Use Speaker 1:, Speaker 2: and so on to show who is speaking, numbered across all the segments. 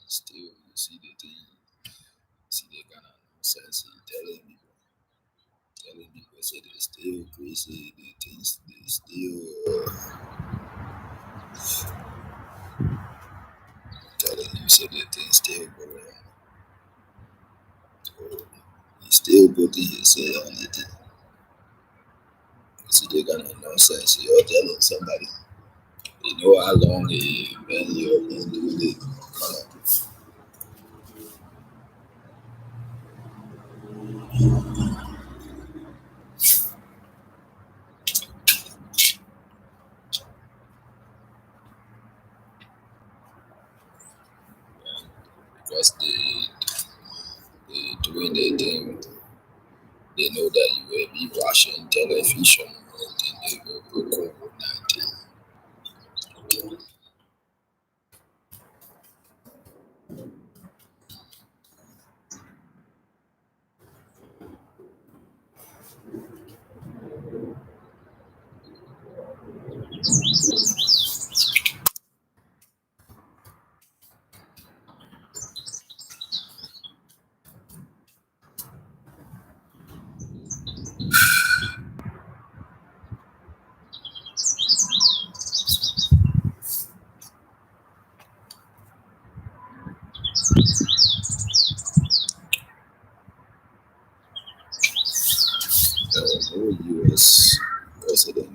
Speaker 1: Still, you see the thing, see the kind of nonsense he telling people say they're still crazy, the things they still telling you say the things still go on. So he still putting himself on it. You see the kind of nonsense you're telling somebody. You know how long a man you've been doing it. Because they doing their thing. They know that you will be watching television until they go put COVID-19. No US president.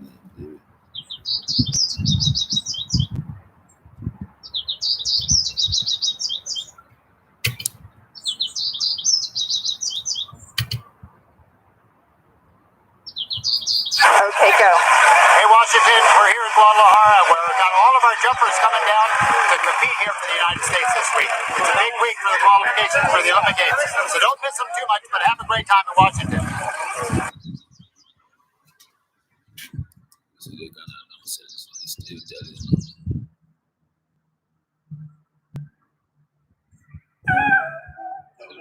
Speaker 2: Okay, go. Hey, Washington, we're here in Guadalajara where we've got all of our jumpers coming down to compete here for the United States this week. It's a big week for the qualifications for the Olympic Games, so don't miss them too much, but have a great time in Washington.
Speaker 1: So they kind of nonsense. They still telling you.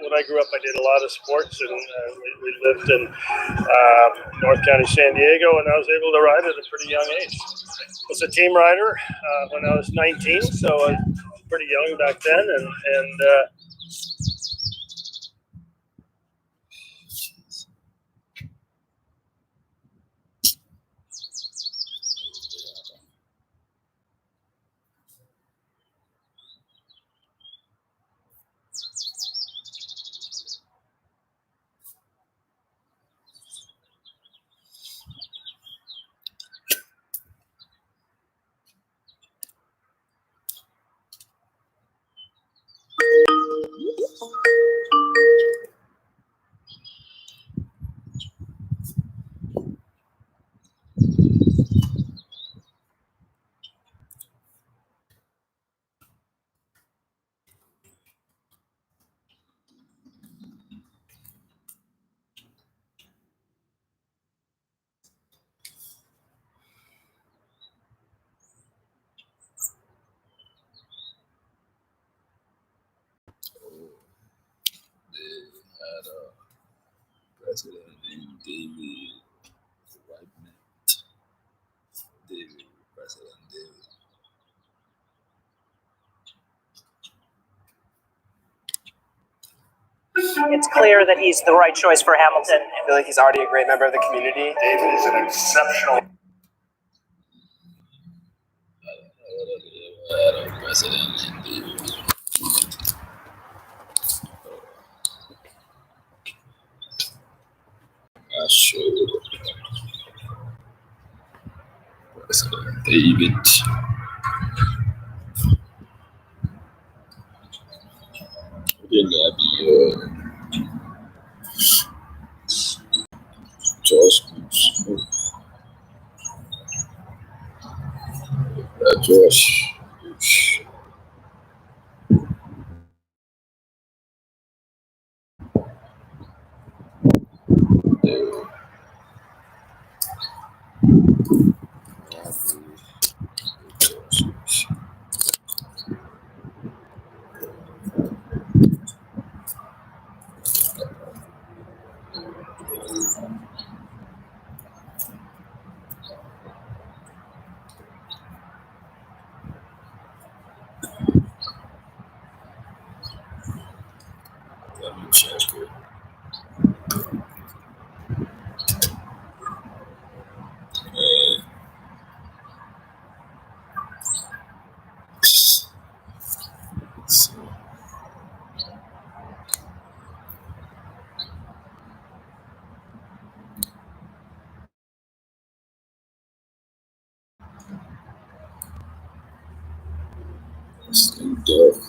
Speaker 3: When I grew up, I did a lot of sports, and we lived in North County, San Diego, and I was able to ride at a pretty young age. I was a team rider when I was 19, so I was pretty young back then, and
Speaker 1: They had a president named David Whiteman. David, President David.
Speaker 4: it's clear that he's the right choice for Hamilton.
Speaker 5: I feel like he's already a great member of the community.
Speaker 2: David is an exceptional.
Speaker 1: President David. President David. George Bush. George Bush. Let me check it. Let's see. Snoop Dogg.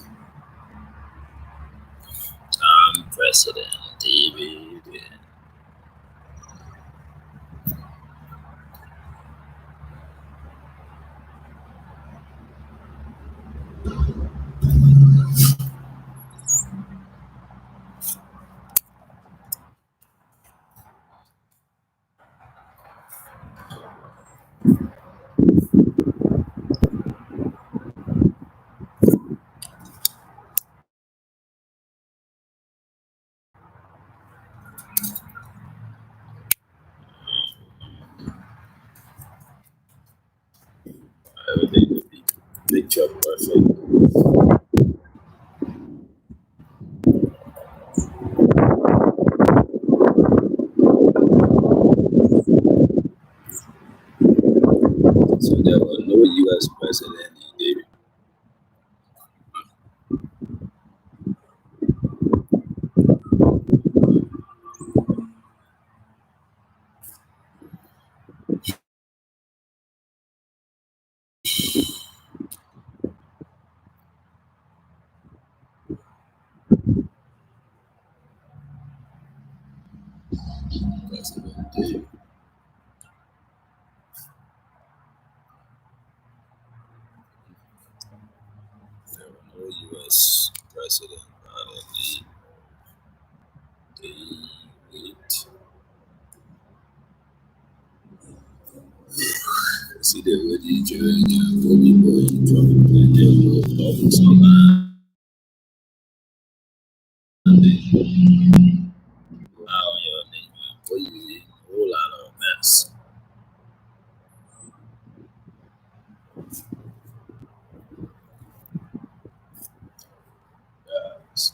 Speaker 1: I'm President David. Everything would be picture perfect. So there was no U.S. president in David. President David. There was no U.S. president in David. See the way the Georgia Bobby Boy Trump and they were talking so bad. Wow, your name, boy, you a whole lot of mess. Guys.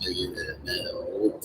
Speaker 1: Bigger than now.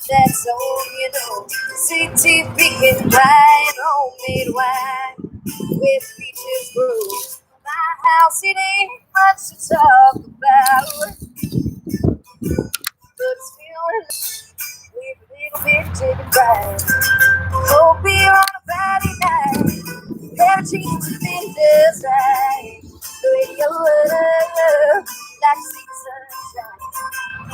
Speaker 6: That's all you know. CTV and wine, homemade wine with peaches brew. My house, it ain't much to talk about, but still with a little bit chicken fried. Cold beer on a Friday night, pair of jeans and fingers right. The radio like sweet sunshine.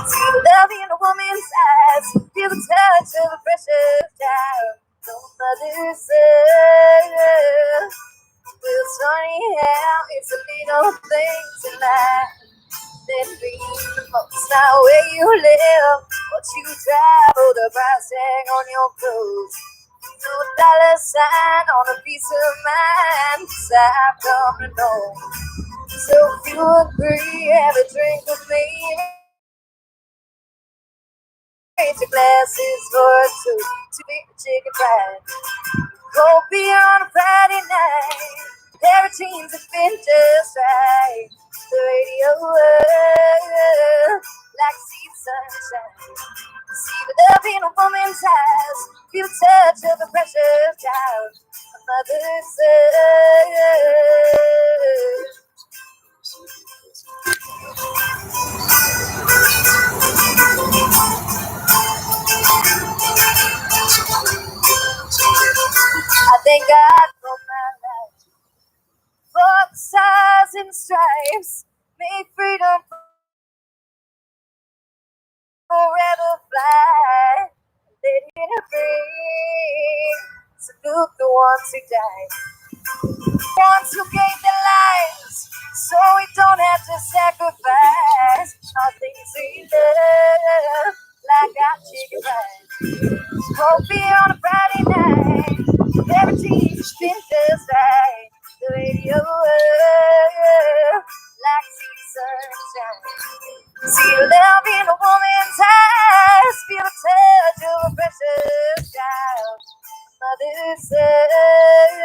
Speaker 6: See the love in a woman's eyes, feel the touch of a precious child. No mother's love. Well, it's funny how it's the little things in life that mean the most. Not where you live, what you drive, or the price tag on your clothes. No dollar sign on a piece of mind, 'cause I've come to know. So if you agree, have a drink with me. Raise your glasses for two big chicken fried. Cold beer on a Friday night. Pair of jeans that fit just right. The radio like sweet sunshine. See the love in a woman's eyes. Feel the touch of a precious child. A mother's I thank God for my life. For the stars and stripes. May freedom forever fly. Let it free. Salute the ones who died. Ones who gave their lives. So we don't have to sacrifice our things we love. Like our chicken fried. Cold beer on a Friday night. Everything's been just right. The radio like sweet sunshine. See the love in a woman's eyes. Feel the touch of a precious child. Mother's love.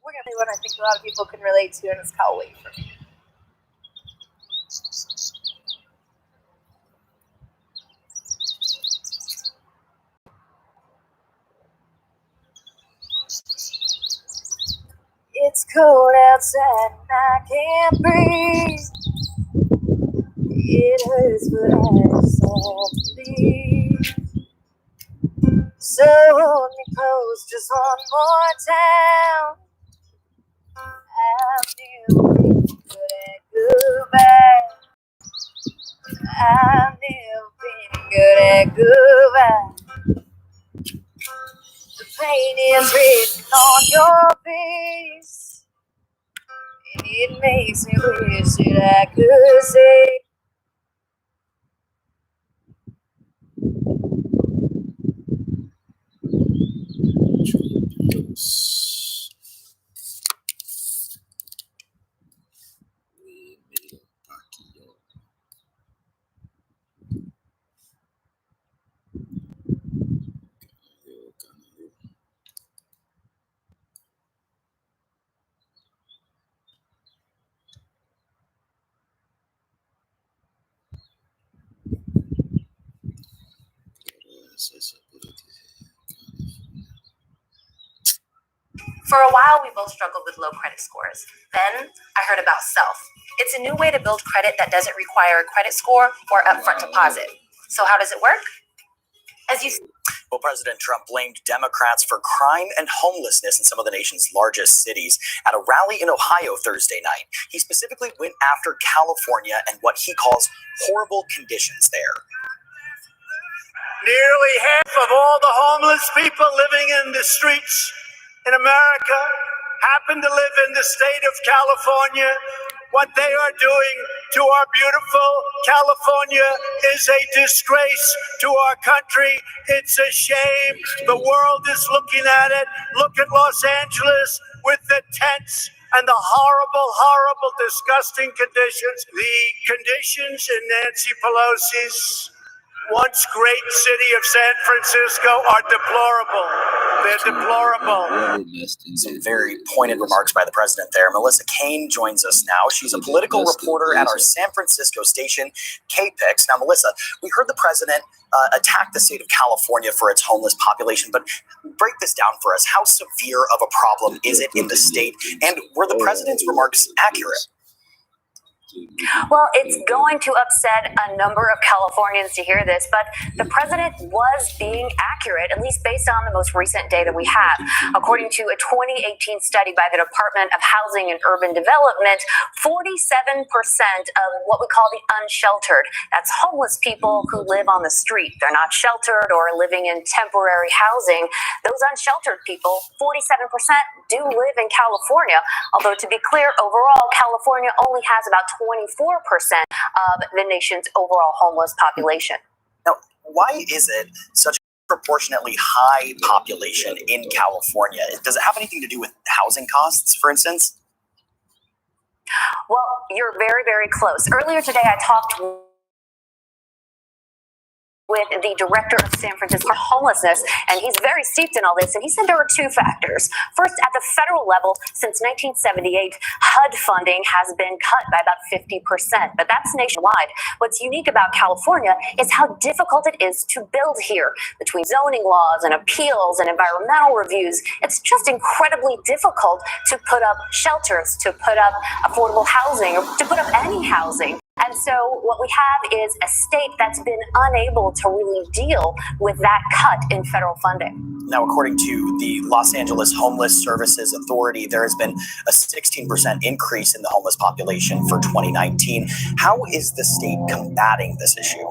Speaker 6: We're gonna do what I think a lot of people can relate to, and it's called Wait For Me. It's cold outside and I can't breathe. It hurts, but I just have to leave. So hold me close just one more time. I've never been good at goodbye. I've never been good at goodbye. The pain is written on your face, and it makes me wish that I could say
Speaker 7: For a while, we both struggled with low credit scores. Then I heard about Self. It's a new way to build credit that doesn't require a credit score or upfront deposit. So how does it work?
Speaker 8: Well, President Trump blamed Democrats for crime and homelessness in some of the nation's largest cities at a rally in Ohio Thursday night. He specifically went after California and what he calls horrible conditions there.
Speaker 9: Nearly half of all the homeless people living in the streets in America happen to live in the state of California. What they are doing to our beautiful California is a disgrace to our country. It's a shame. The world is looking at it. Look at Los Angeles with the tents and the horrible, horrible, disgusting conditions. The conditions in Nancy Pelosi's once great city of San Francisco are deplorable. They're deplorable.
Speaker 8: Some very pointed remarks by the president there. Melissa Kane joins us now. She's a political reporter at our San Francisco station, KPIX. Now, Melissa, we heard the president attack the state of California for its homeless population, but break this down for us. How severe of a problem is it in the state? And were the president's remarks accurate?
Speaker 10: Well, it's going to upset a number of Californians to hear this, but the president was being accurate, at least based on the most recent data we have. According to a 2018 study by the Department of Housing and Urban Development, 47% of what we call the unsheltered, that's homeless people who live on the street. They're not sheltered or living in temporary housing. Those unsheltered people, 47% do live in California, although to be clear, overall, California only has about 24% of the nation's overall homeless population.
Speaker 8: Now, why is it such a proportionately high population in California? Does it have anything to do with housing costs, for instance?
Speaker 10: Well, you're very, very close. Earlier today, I talked with the director of San Francisco homelessness, and he's very steeped in all this, and he said there are two factors. First, at the federal level, since 1978, HUD funding has been cut by about 50%, but that's nationwide. What's unique about California is how difficult it is to build here. Between zoning laws and appeals and environmental reviews, it's just incredibly difficult to put up shelters, to put up affordable housing, or to put up any housing. And so what we have is a state that's been unable to really deal with that cut in federal funding.
Speaker 8: Now, according to the Los Angeles Homeless Services Authority, there has been a 16% increase in the homeless population for 2019. How is the state combating this issue?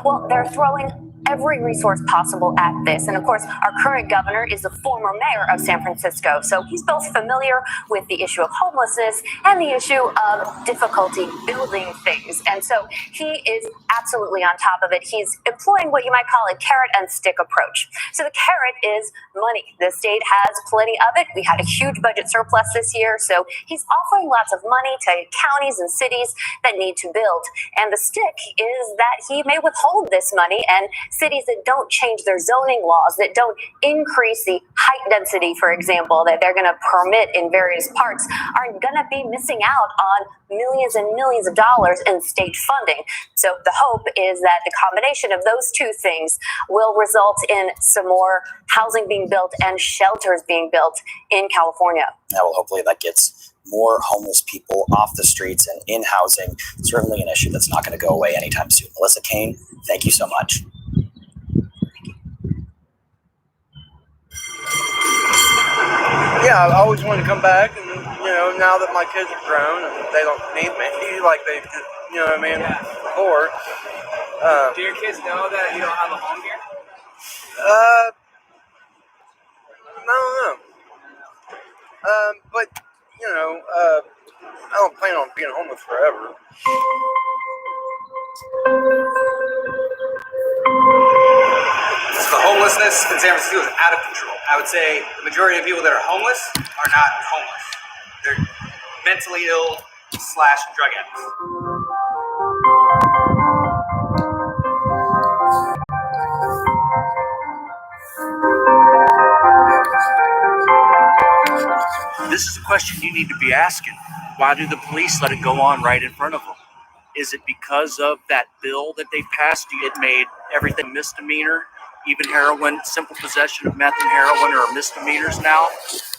Speaker 10: Well, they're throwing every resource possible at this. And of course, our current governor is the former mayor of San Francisco. So he's both familiar with the issue of homelessness and the issue of difficulty building things. And so he is absolutely on top of it. He's employing what you might call a carrot and stick approach. So the carrot is money. The state has plenty of it. We had a huge budget surplus this year. So he's offering lots of money to counties and cities that need to build. And the stick is that he may withhold this money, and cities that don't change their zoning laws, that don't increase the height density, for example, that they're going to permit in various parks, are going to be missing out on millions and millions of dollars in state funding. So the hope is that the combination of those two things will result in some more housing being built and shelters being built in California.
Speaker 8: Now, well, hopefully that gets more homeless people off the streets and in housing. Certainly an issue that's not going to go away anytime soon. Melissa Kane, thank you so much.
Speaker 5: Yeah, I always wanted to come back, and now that my kids are grown and they don't need me like they did, before.
Speaker 11: Do your kids know that you don't have a home here?
Speaker 5: I don't know. But I don't plan on being homeless forever.
Speaker 11: The homelessness in San Francisco is out of control. I would say the majority of people that are homeless are not homeless. They're mentally ill / drug addicts.
Speaker 12: This is a question you need to be asking. Why do the police let it go on right in front of them? Is it because of that bill that they passed? It made everything misdemeanor, even heroin, simple possession of meth and heroin are misdemeanors now.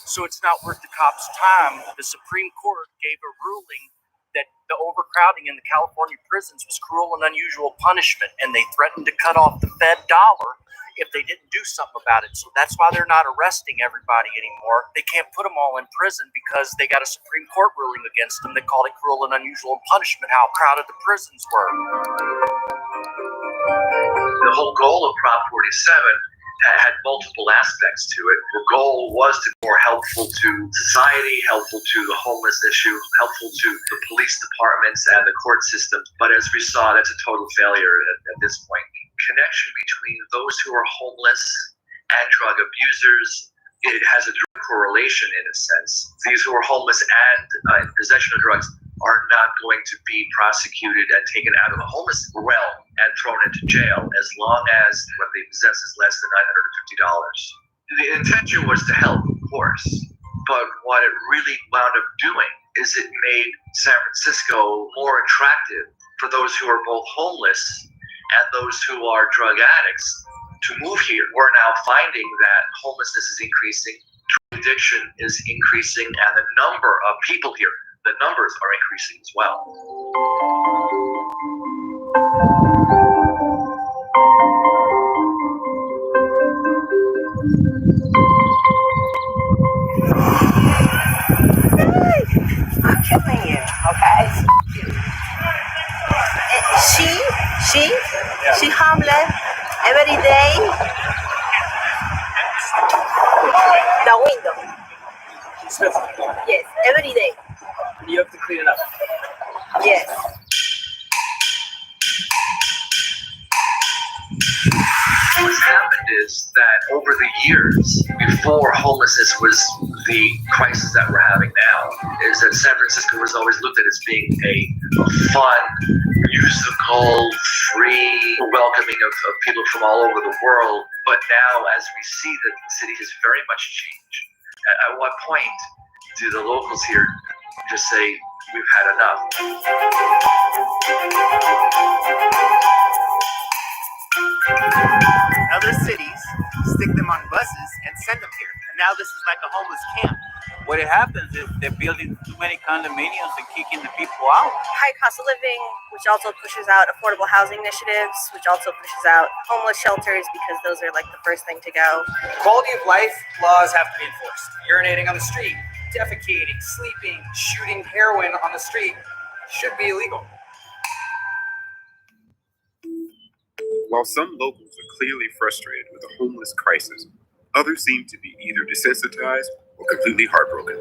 Speaker 12: So it's not worth the cops' time. The Supreme Court gave a ruling that the overcrowding in the California prisons was cruel and unusual punishment, and they threatened to cut off the Fed dollar if they didn't do something about it. So that's why they're not arresting everybody anymore. They can't put them all in prison because they got a Supreme Court ruling against them. They called it cruel and unusual punishment, how crowded the prisons were.
Speaker 13: The whole goal of Prop 47 had multiple aspects to it. The goal was to be more helpful to society, helpful to the homeless issue, helpful to the police departments and the court system. But as we saw, that's a total failure at this point. Connection between those who are homeless and drug abusers, it has a direct correlation in a sense. These who are homeless and in possession of drugs are not going to be prosecuted and taken out of the homeless realm and thrown into jail as long as what they possess is less than $950. The intention was to help, of course, but what it really wound up doing is it made San Francisco more attractive for those who are both homeless and those who are drug addicts to move here. We're now finding that homelessness is increasing, drug addiction is increasing, and the number of people here, the numbers are increasing as well.
Speaker 6: I'm killing you, okay? She homeless every day. The window. Yes, every day.
Speaker 11: You have to clean it up.
Speaker 6: Yes.
Speaker 13: What's happened is that over the years, before homelessness was the crisis that we're having now, is that San Francisco was always looked at as being a fun, musical, free, welcoming of people from all over the world. But now, as we see that the city has very much changed, at what point do the locals here just say, we've had enough?
Speaker 2: Other cities stick them on buses and send them here. And now this is like a homeless camp.
Speaker 14: What happens is they're building too many condominiums and kicking the people out.
Speaker 15: High cost of living, which also pushes out affordable housing initiatives, which also pushes out homeless shelters because those are like the first thing to go.
Speaker 11: Quality of life laws have to be enforced. Urinating on the street, defecating, sleeping, shooting heroin on the street should be illegal.
Speaker 16: While some locals are clearly frustrated with the homeless crisis, others seem to be either desensitized or completely heartbroken.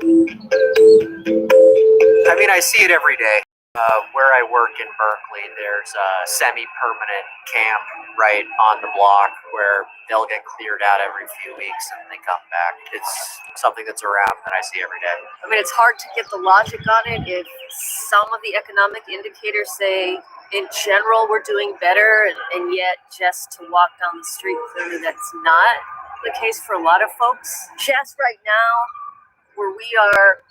Speaker 12: I mean, I see it every day. Where I work in Berkeley, there's a semi-permanent camp right on the block where they'll get cleared out every few weeks and they come back. It's something that's around that I see every day.
Speaker 15: I mean, it's hard to get the logic on it if some of the economic indicators say, in general, we're doing better, and yet just to walk down the street, clearly that's not the case for a lot of folks. Just right now, where we are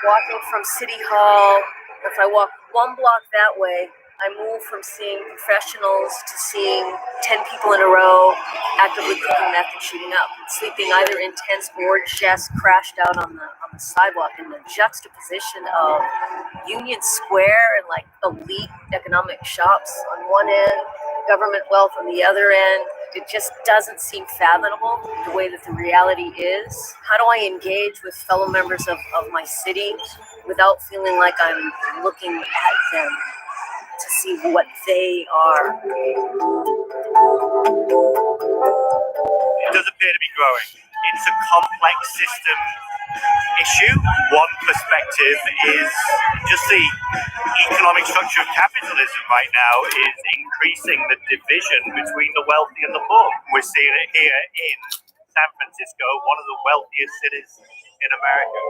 Speaker 15: walking from City Hall, if I walk one block that way, I move from seeing professionals to seeing 10 people in a row actively cooking meth and shooting up, sleeping either in tents or just crashed out on the sidewalk. And the juxtaposition of Union Square and like elite economic shops on one end, government wealth on the other end, it just doesn't seem fathomable the way that the reality is. How do I engage with fellow members of my city without feeling like I'm looking at them to see what they are?
Speaker 2: It does appear to be growing. It's a complex system issue. One perspective is just the economic structure of capitalism right now is increasing the division between the wealthy and the poor. We're seeing it here in San Francisco, one of the wealthiest cities in America.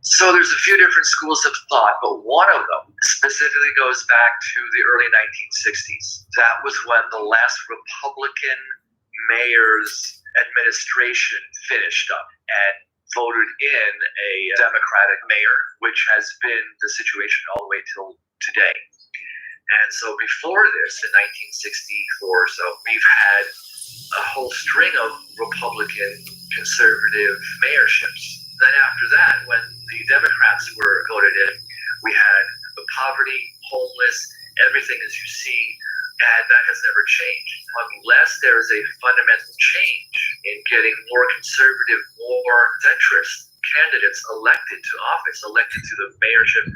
Speaker 13: So there's a few different schools of thought, but one of them specifically goes back to the early 1960s. That was when the last Republican mayor's administration finished up and voted in a Democratic mayor, which has been the situation all the way till today. And so before this, in 1964 or so, we've had a whole string of Republican conservative mayorships. Then after that, when the Democrats were voted in, we had the poverty, homeless, everything as you see, and that has never changed. Unless there is a fundamental change in getting more conservative, more centrist candidates elected to office, elected to the mayorship,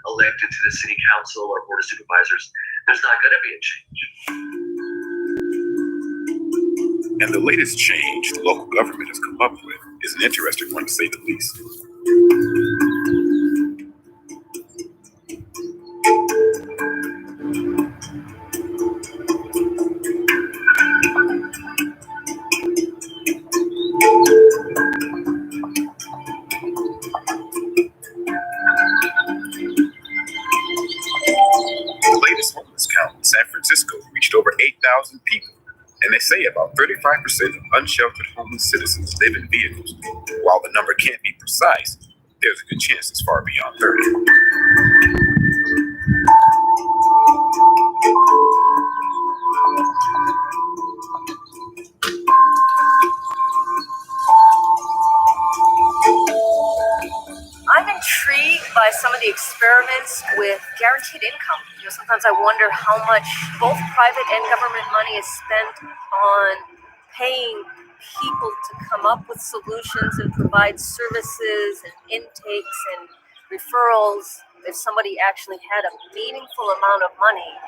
Speaker 13: elected to the city council or board of supervisors, there's not going to be a change.
Speaker 16: And the latest change the local government has come up with is an interesting one, to say the least. The latest homeless count in San Francisco reached over 8,000 people, and they say about 35% of unsheltered homeless citizens live in vehicles. While the number can't be precise, there's a good chance it's far beyond 30.
Speaker 15: I'm intrigued by some of the experiments with guaranteed income. Sometimes I wonder how much both private and government money is spent on paying people to come up with solutions and provide services and intakes and referrals. If somebody actually had a meaningful amount of money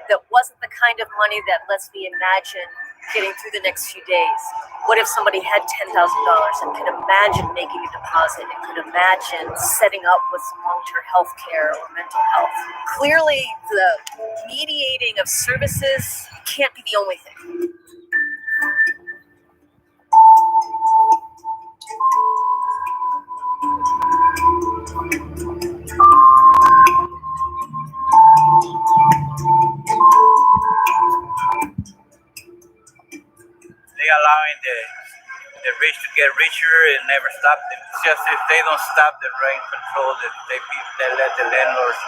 Speaker 15: that wasn't the kind of money that lets me imagine getting through the next few days. What if somebody had $10,000 and could imagine making a deposit and could imagine setting up with some long-term health care or mental health? Clearly, the mediating of services can't be the only thing.
Speaker 14: They allowing the rich to get richer and never stop them. It's just if they don't stop the rent control, that they let the landlords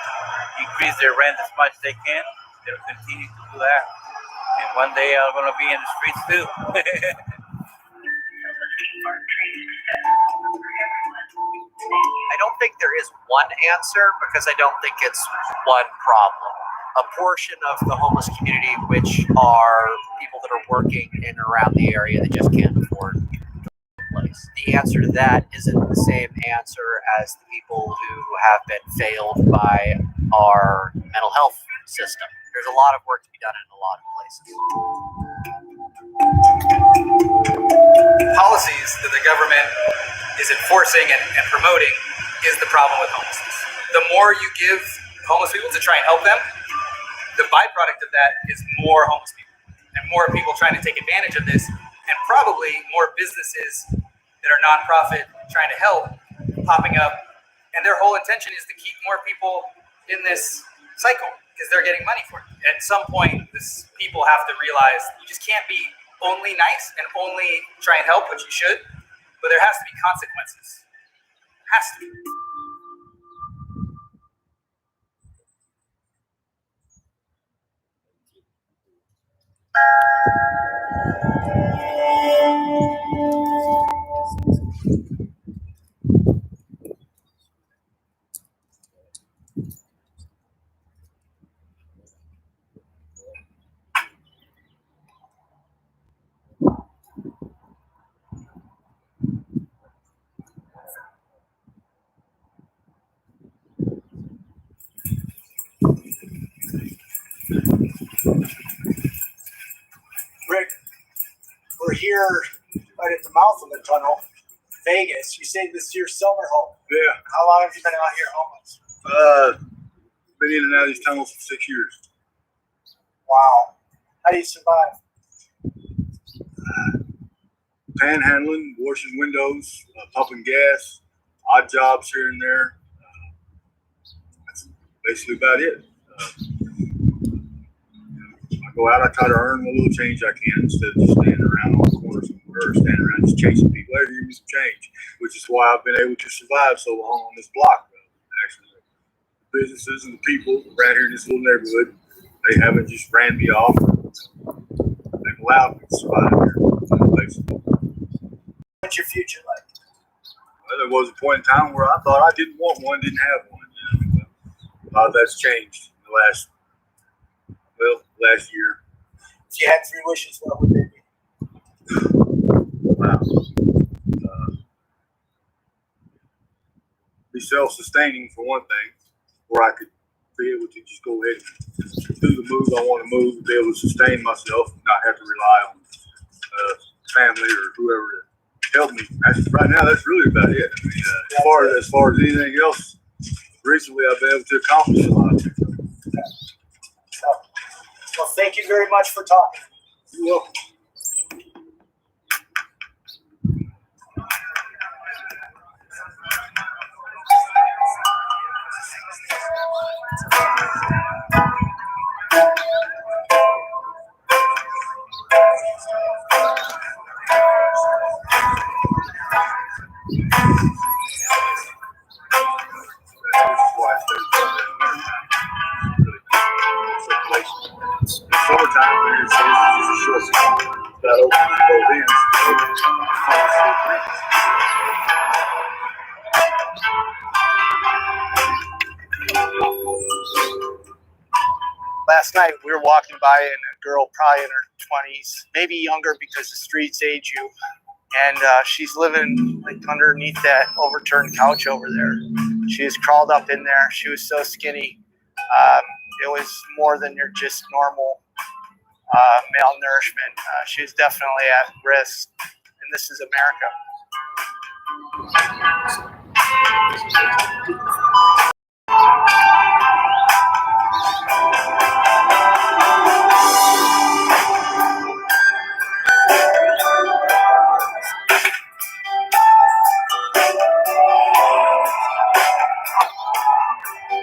Speaker 14: increase their rent as much as they can, they'll continue to do that. And one day I'm gonna be in the streets too.
Speaker 8: I don't think there is one answer because I don't think it's one problem. A portion of the homeless community, which are people that are working in and around the area that just can't afford a place. The answer to that isn't the same answer as the people who have been failed by our mental health system. There's a lot of work to be done in a lot of places.
Speaker 11: Policies that the government is enforcing and promoting is the problem with homelessness. The more you give homeless people to try and help them, the byproduct of that is more homeless people and more people trying to take advantage of this, and probably more businesses that are nonprofit trying to help popping up. And their whole intention is to keep more people in this cycle because they're getting money for it. At some point, people have to realize you just can't be only nice and only try and help, which you should, but there has to be consequences. Has to be.
Speaker 9: Rick, we're here right at the mouth of the tunnel, Vegas. You say this is your summer home.
Speaker 17: Yeah.
Speaker 9: How long have you been out here homeless?
Speaker 17: Been in and out of these tunnels for 6 years.
Speaker 9: Wow. How do you survive?
Speaker 17: Panhandling, washing windows, pumping gas, odd jobs here and there. That's basically about it. I go out, I try to earn what little change I can instead of just standing around on the corner somewhere or standing around just chasing people. Hey, give me some change, which is why I've been able to survive so long on this block. Actually, the businesses and the people around here in this little neighborhood, they haven't just ran me off. They've allowed me to survive here. Basically.
Speaker 9: What's your future like?
Speaker 17: Well, there was a point in time where I thought I didn't want one, didn't have one. A lot of that's changed in the last year.
Speaker 9: If you had 3 wishes, what would they be?
Speaker 17: Wow. Be self-sustaining for one thing, where I could be able to just go ahead and do the move I want to move, be able to sustain myself, and not have to rely on family or whoever to help me. Right now, that's really about it. I mean, as far as anything else, recently I've been able to accomplish a lot of things.
Speaker 9: Well, thank you very much for talking.
Speaker 17: You're welcome.
Speaker 9: Last night we were walking by and a girl probably in her 20s, maybe younger because the streets age you. And she's living like underneath that overturned couch over there. She was crawled up in there. She was so skinny. It was more than your just normal malnourishment. She was definitely at risk. And this is America.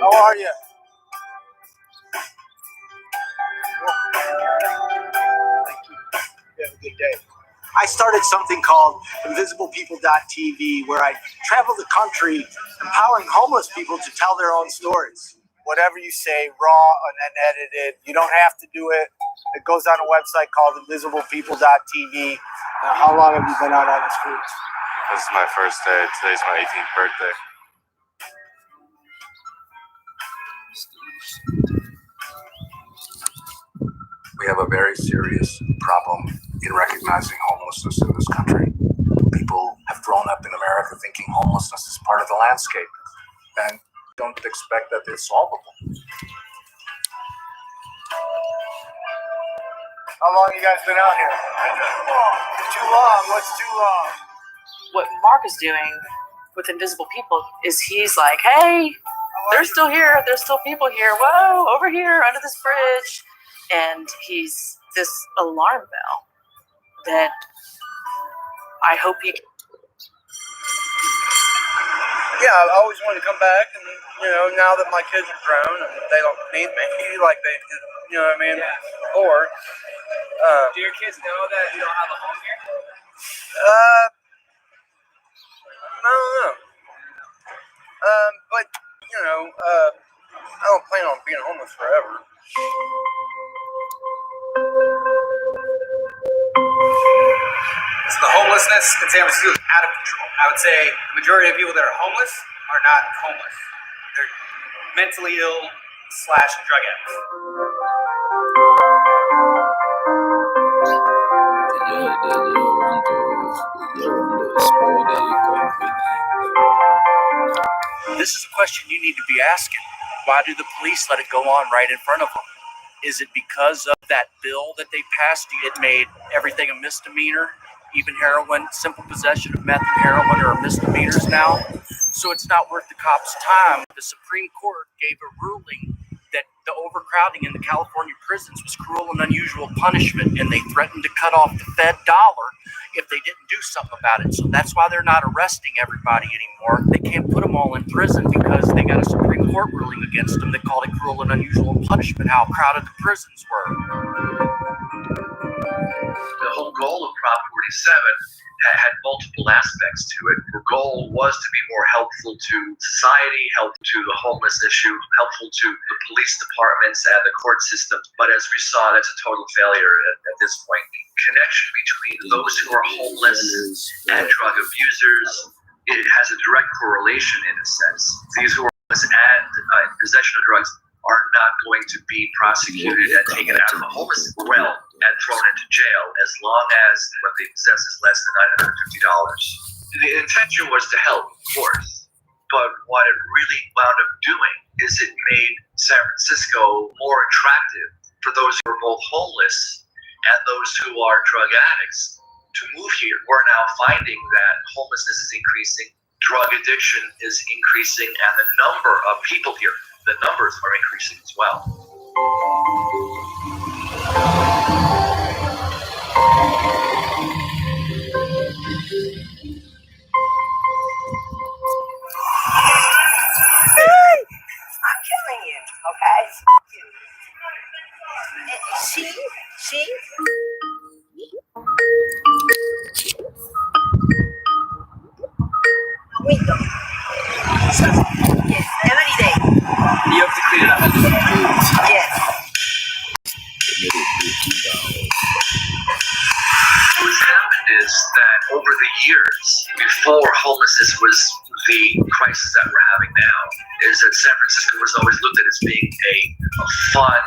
Speaker 9: How are you? Thank you. You have a good day. I started something called InvisiblePeople.tv where I travel the country empowering homeless people to tell their own stories. Whatever you say, raw and unedited, you don't have to do it. It goes on a website called InvisiblePeople.tv. How long have you been out on the streets?
Speaker 18: This is my first day. Today's my 18th birthday.
Speaker 19: We have a very serious problem in recognizing homelessness in this country. People have grown up in America thinking homelessness is part of the landscape and don't expect that it's solvable.
Speaker 9: How long you guys been out here? Too long. What's too long?
Speaker 4: What Mark is doing with Invisible People is he's like, hey, they're still here. There's still people here. Whoa, over here under this bridge. And he's this alarm bell that I hope he.
Speaker 5: Yeah, I always wanted to come back, and now that my kids are grown and they don't need me like they, what I mean? Yeah. Or.
Speaker 11: Do your kids know that you don't have a home here?
Speaker 5: I don't know. But I don't plan on being homeless forever.
Speaker 11: So the homelessness in San Francisco is out of control. I would say the majority of people that are homeless are not homeless. They're mentally ill / drug addicts.
Speaker 12: This is a question you need to be asking. Why do the police let it go on right in front of them? Is it because of that bill that they passed? It made everything a misdemeanor, even heroin, simple possession of meth and heroin are misdemeanors now. So it's not worth the cops' time. The Supreme Court gave a ruling that the overcrowding in the California prisons was cruel and unusual punishment, and they threatened to cut off the Fed dollar if they didn't do something about it. So that's why they're not arresting everybody anymore. They can't put them all in prison because they got a Supreme Court ruling against them that called it cruel and unusual punishment, how crowded the prisons were.
Speaker 13: The whole goal of Prop 47 had multiple aspects to it. The goal was to be more helpful to society, helpful to the homeless issue, helpful to the police departments and the court system. But as we saw, that's a total failure at this point. The connection between those who are homeless and drug abusers, it has a direct correlation in a sense. These who are homeless and in possession of drugs are not going to be prosecuted and taken out of the homeless well and thrown into jail as long as what they possess is less than $950. The intention was to help, of course, but what it really wound up doing is it made San Francisco more attractive for those who are both homeless and those who are drug addicts to move here. We're now finding that homelessness is increasing, drug addiction is increasing, and the number of people here, the numbers are increasing as well.
Speaker 6: I'm killing you, okay? She? Window. Yes, every day.
Speaker 11: You have to clean it up.
Speaker 6: Yes.
Speaker 13: What's happened is that over the years, before homelessness was the crisis that we're having now, is that San Francisco was always looked at as being a fun,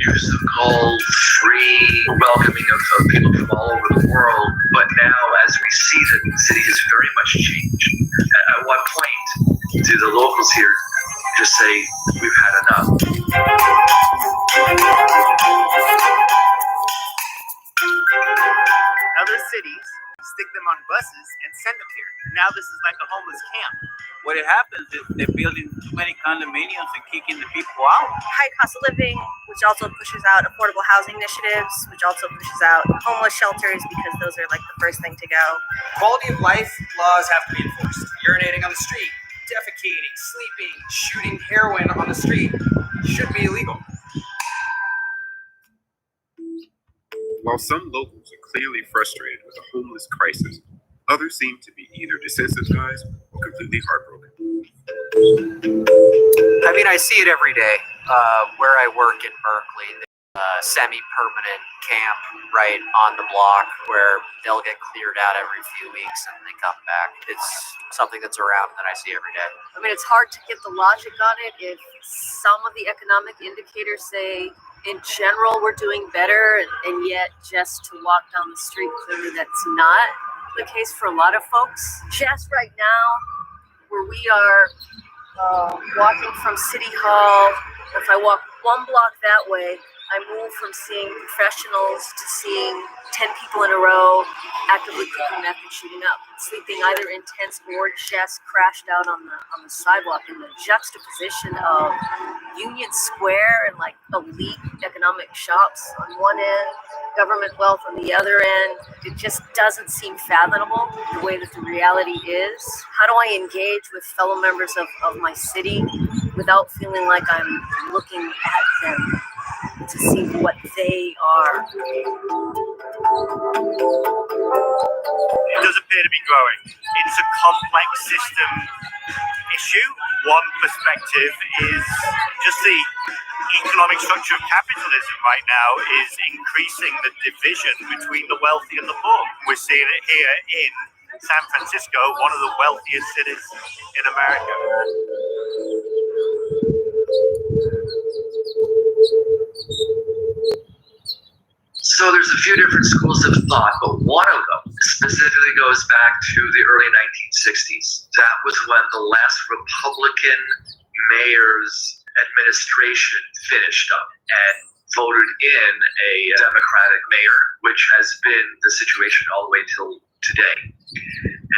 Speaker 13: musical, free, welcoming of people from all over the world. But now, as we see that the city has very much changed, at what point do the locals here just say, we've had enough?
Speaker 2: Other cities stick them on buses and send them here. Now this is like a homeless camp.
Speaker 14: What happens is they're building too many condominiums and kicking the people out.
Speaker 7: High cost of living, which also pushes out affordable housing initiatives, which also pushes out homeless shelters because those are like the first thing to go.
Speaker 11: Quality of life laws have to be enforced. Urinating on the street, defecating, sleeping, shooting heroin on the street should be illegal.
Speaker 16: While some locals are clearly frustrated with the homeless crisis, others seem to be either desensitized or completely heartbroken.
Speaker 20: I mean, I see it every day. Where I work in Berkeley, there's a semi-permanent camp right on the block where they'll get cleared out every few weeks and they come back. It's something that's around that I see every day.
Speaker 15: I mean, it's hard to get the logic on it if some of the economic indicators say, in general, we're doing better, and yet just to walk down the street, clearly that's not the case for a lot of folks. Just right now, where we are walking from City Hall, if I walk one block that way, I move from seeing professionals to seeing 10 people in a row actively cooking meth and shooting up, sleeping either in tents or just crashed out on the sidewalk. And the juxtaposition of Union Square and like elite economic shops on one end, government wealth on the other end, it just doesn't seem fathomable the way that the reality is. How do I engage with fellow members of my city without feeling like I'm looking at them to see what they are?
Speaker 2: It does appear to be growing. It's a complex system issue. One perspective is just the economic structure of capitalism right now is increasing the division between the wealthy and the poor. We're seeing it here in San Francisco, one of the wealthiest cities in America.
Speaker 13: So there's a few different schools of thought, but one of them specifically goes back to the early 1960s. That was when the last Republican mayor's administration finished up and voted in a Democratic mayor, which has been the situation all the way till today.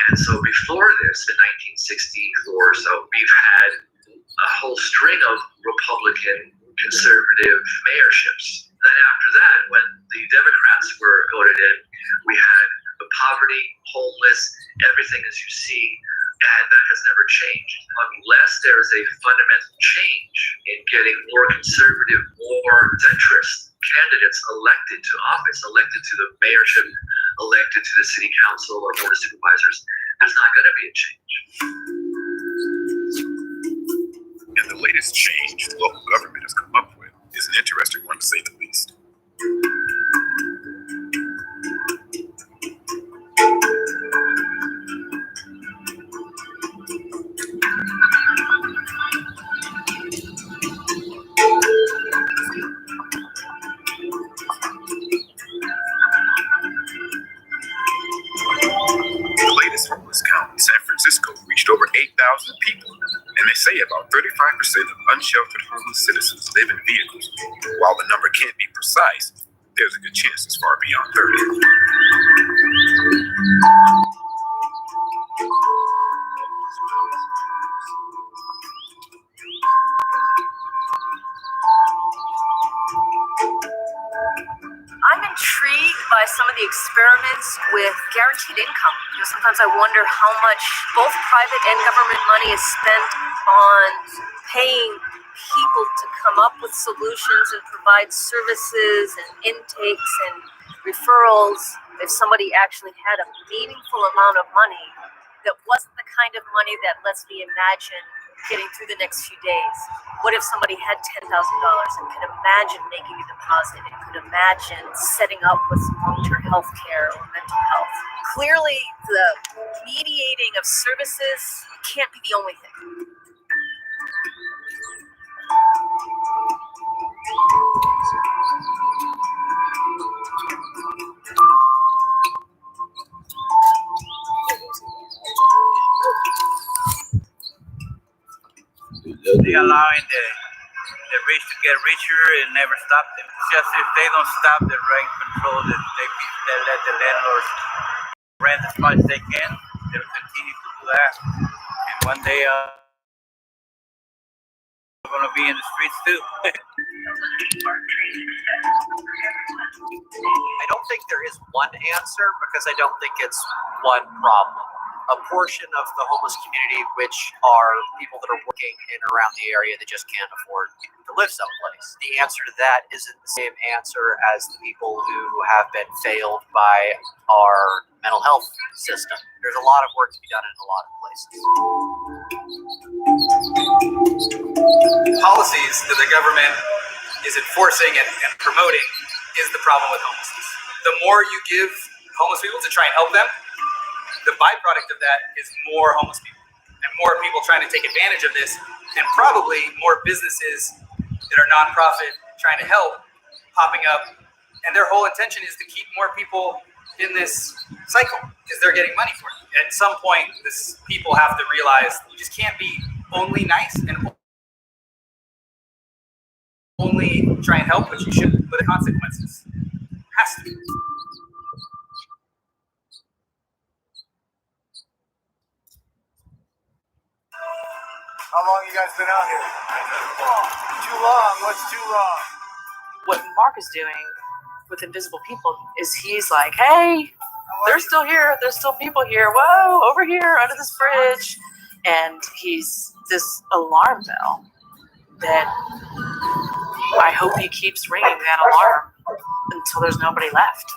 Speaker 13: And so before this, in 1964 or so, we've had a whole string of Republican conservative mayorships. Then after that, when the Democrats were voted in, we had the poverty, homeless, everything as you see, and that has never changed. Unless there is a fundamental change in getting more conservative, more centrist candidates elected to office, elected to the mayorship elected to the city council or board of supervisors, there's not going to be a change.
Speaker 16: And the latest change local government has come up with is an interesting one, to say the least. The latest homeless count in San Francisco reached over 8,000 people, and they say about 35% of unsheltered homeless citizens live in vehicles. While the number can't be precise, there's a good chance it's far beyond 30.
Speaker 15: I'm intrigued by some of the experiments with guaranteed income. Sometimes I wonder how much both private and government money is spent on paying people to come up with solutions and provide services and intakes and referrals. If somebody actually had a meaningful amount of money that wasn't the kind of money that lets me imagine getting through the next few days. What if somebody had $10,000 and could imagine making a deposit and could imagine setting up with some long-term health care or mental health? Clearly, the mediating of services can't be the only thing.
Speaker 14: They allowing the rich to get richer and never stop them. It's just if they don't stop the rent control, that they let the landlords rent as much as they can, they'll continue to do that. And one day, we're going to be in the streets too.
Speaker 20: I don't think there is one answer because I don't think it's one problem. A portion of the homeless community, which are people that are working in and around the area that just can't afford to live someplace. The answer to that isn't the same answer as the people who have been failed by our mental health system. There's a lot of work to be done in a lot of places.
Speaker 11: Policies that the government is enforcing and promoting is the problem with homelessness. The more you give homeless people to try and help them, the byproduct of that is more homeless people and more people trying to take advantage of this, and probably more businesses that are nonprofit trying to help popping up. And their whole intention is to keep more people in this cycle because they're getting money for it. At some point, people have to realize you just can't be only nice and only try and help, which you should, but the consequences has to be.
Speaker 9: How long you guys been out here? Too long. What's too long?
Speaker 4: What Mark is doing with Invisible People is he's like, hey, they're still here. There's still people here. Whoa, over here under this bridge. And he's this alarm bell that I hope he keeps ringing that alarm until there's nobody left.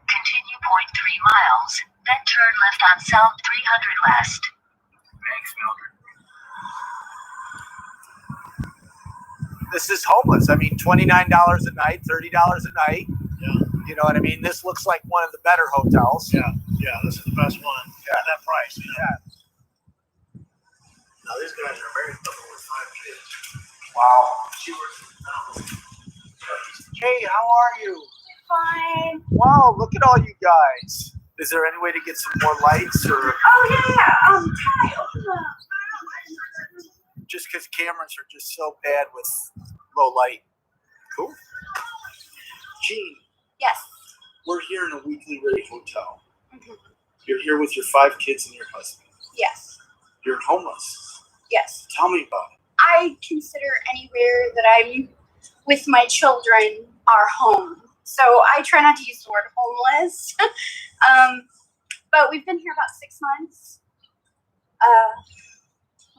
Speaker 10: Continue 0.3 miles, then turn left on South 300 West.
Speaker 9: Thanks, Mildred. This is homeless. I mean, $29 a night, $30 a night.
Speaker 3: Yeah.
Speaker 9: You know what I mean? This looks like one of the better hotels.
Speaker 3: Yeah, this is the best one.
Speaker 9: Yeah.
Speaker 3: At that price.
Speaker 9: Yeah.
Speaker 3: Now these guys are a married couple with 5 kids.
Speaker 9: Wow.
Speaker 3: She works for McDonald's.
Speaker 9: Hey, how are you?
Speaker 7: Fine.
Speaker 9: Wow, look at all you guys. Is there any way to get some more lights or?
Speaker 7: Oh yeah. Tile.
Speaker 9: Just because cameras are just so bad with
Speaker 21: Low light. Cool. Jean,
Speaker 22: Yes.
Speaker 21: we're here in a weekly rate hotel.
Speaker 22: Mhm.
Speaker 21: You're here with your 5 kids and your husband.
Speaker 22: Yes.
Speaker 21: You're homeless.
Speaker 22: Yes.
Speaker 21: Tell me about it.
Speaker 22: I consider anywhere that I'm with my children our home. So I try not to use the word homeless. But we've been here about 6 months.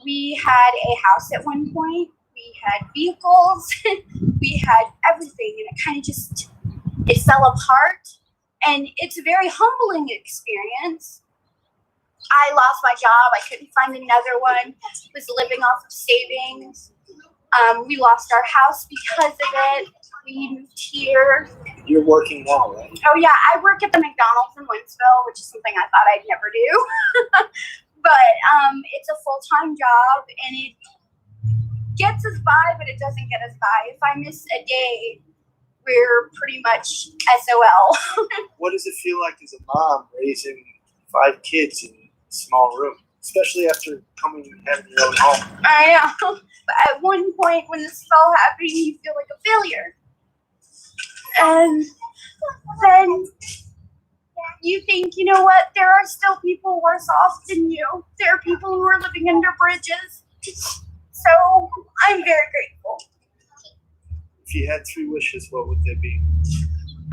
Speaker 22: We had a house at one point. We had vehicles. We had everything, and it kind of just it fell apart. And it's a very humbling experience. I lost my job. I couldn't find another one. Was living off of savings. We lost our house because of it. We moved here.
Speaker 21: You're working now, right?
Speaker 22: Oh yeah, I work at the McDonald's in Winsville, which is something I thought I'd never do. But it's a full-time job, and it gets us by, but it doesn't get us by. If I miss a day, we're pretty much SOL.
Speaker 21: What does it feel like as a mom raising 5 kids in a small room, especially after coming and having your own home?
Speaker 22: I know. But at one point when this is all happening, you feel like a failure. And then you think, you know what, there are still people worse off than you. There are people who are living under bridges. So I'm very grateful.
Speaker 21: If you had 3 wishes, what would they be?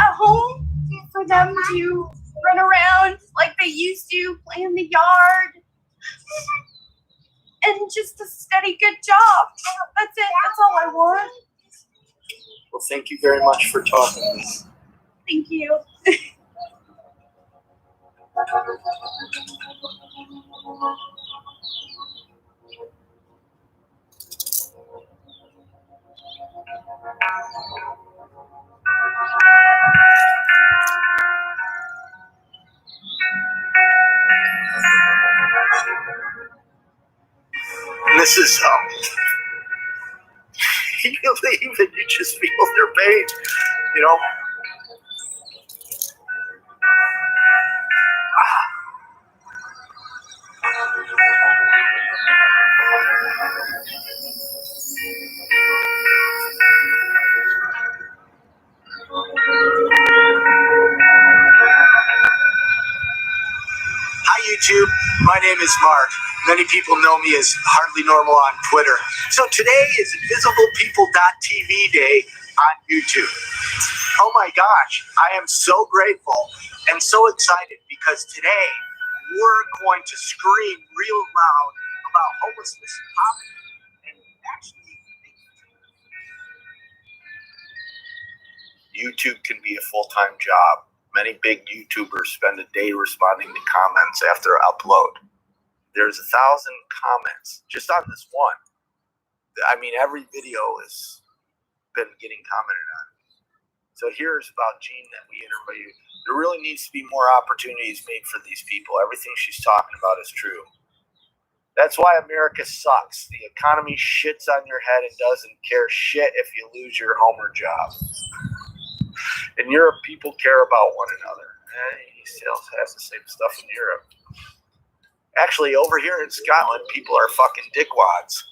Speaker 22: A home for them to run around like they used to, play in the yard, and just a steady, good job. That's it. That's all I want.
Speaker 21: Well, thank you very much for talking to me.
Speaker 22: Thank you.
Speaker 21: And this is you leave and you just feel their pain, you know. Hi YouTube, my name is Mark. Many people know me as Hardly Normal on Twitter. So today is InvisiblePeople.tv Day on YouTube. Oh my gosh, I am so grateful and so excited because today we're going to scream real loud about homelessness and poverty. And actually, YouTube can be a full-time job. Many big YouTubers spend a day responding to comments after upload. There's 1,000 comments just on this one. I mean, every video has been getting commented on. So here's about Jean that we interviewed. There really needs to be more opportunities made for these people. Everything she's talking about is true. That's why America sucks. The economy shits on your head and doesn't care shit if you lose your home or job. In Europe, people care about one another. He still has the same stuff in Europe. Actually, over here in Scotland, people are fucking dickwads.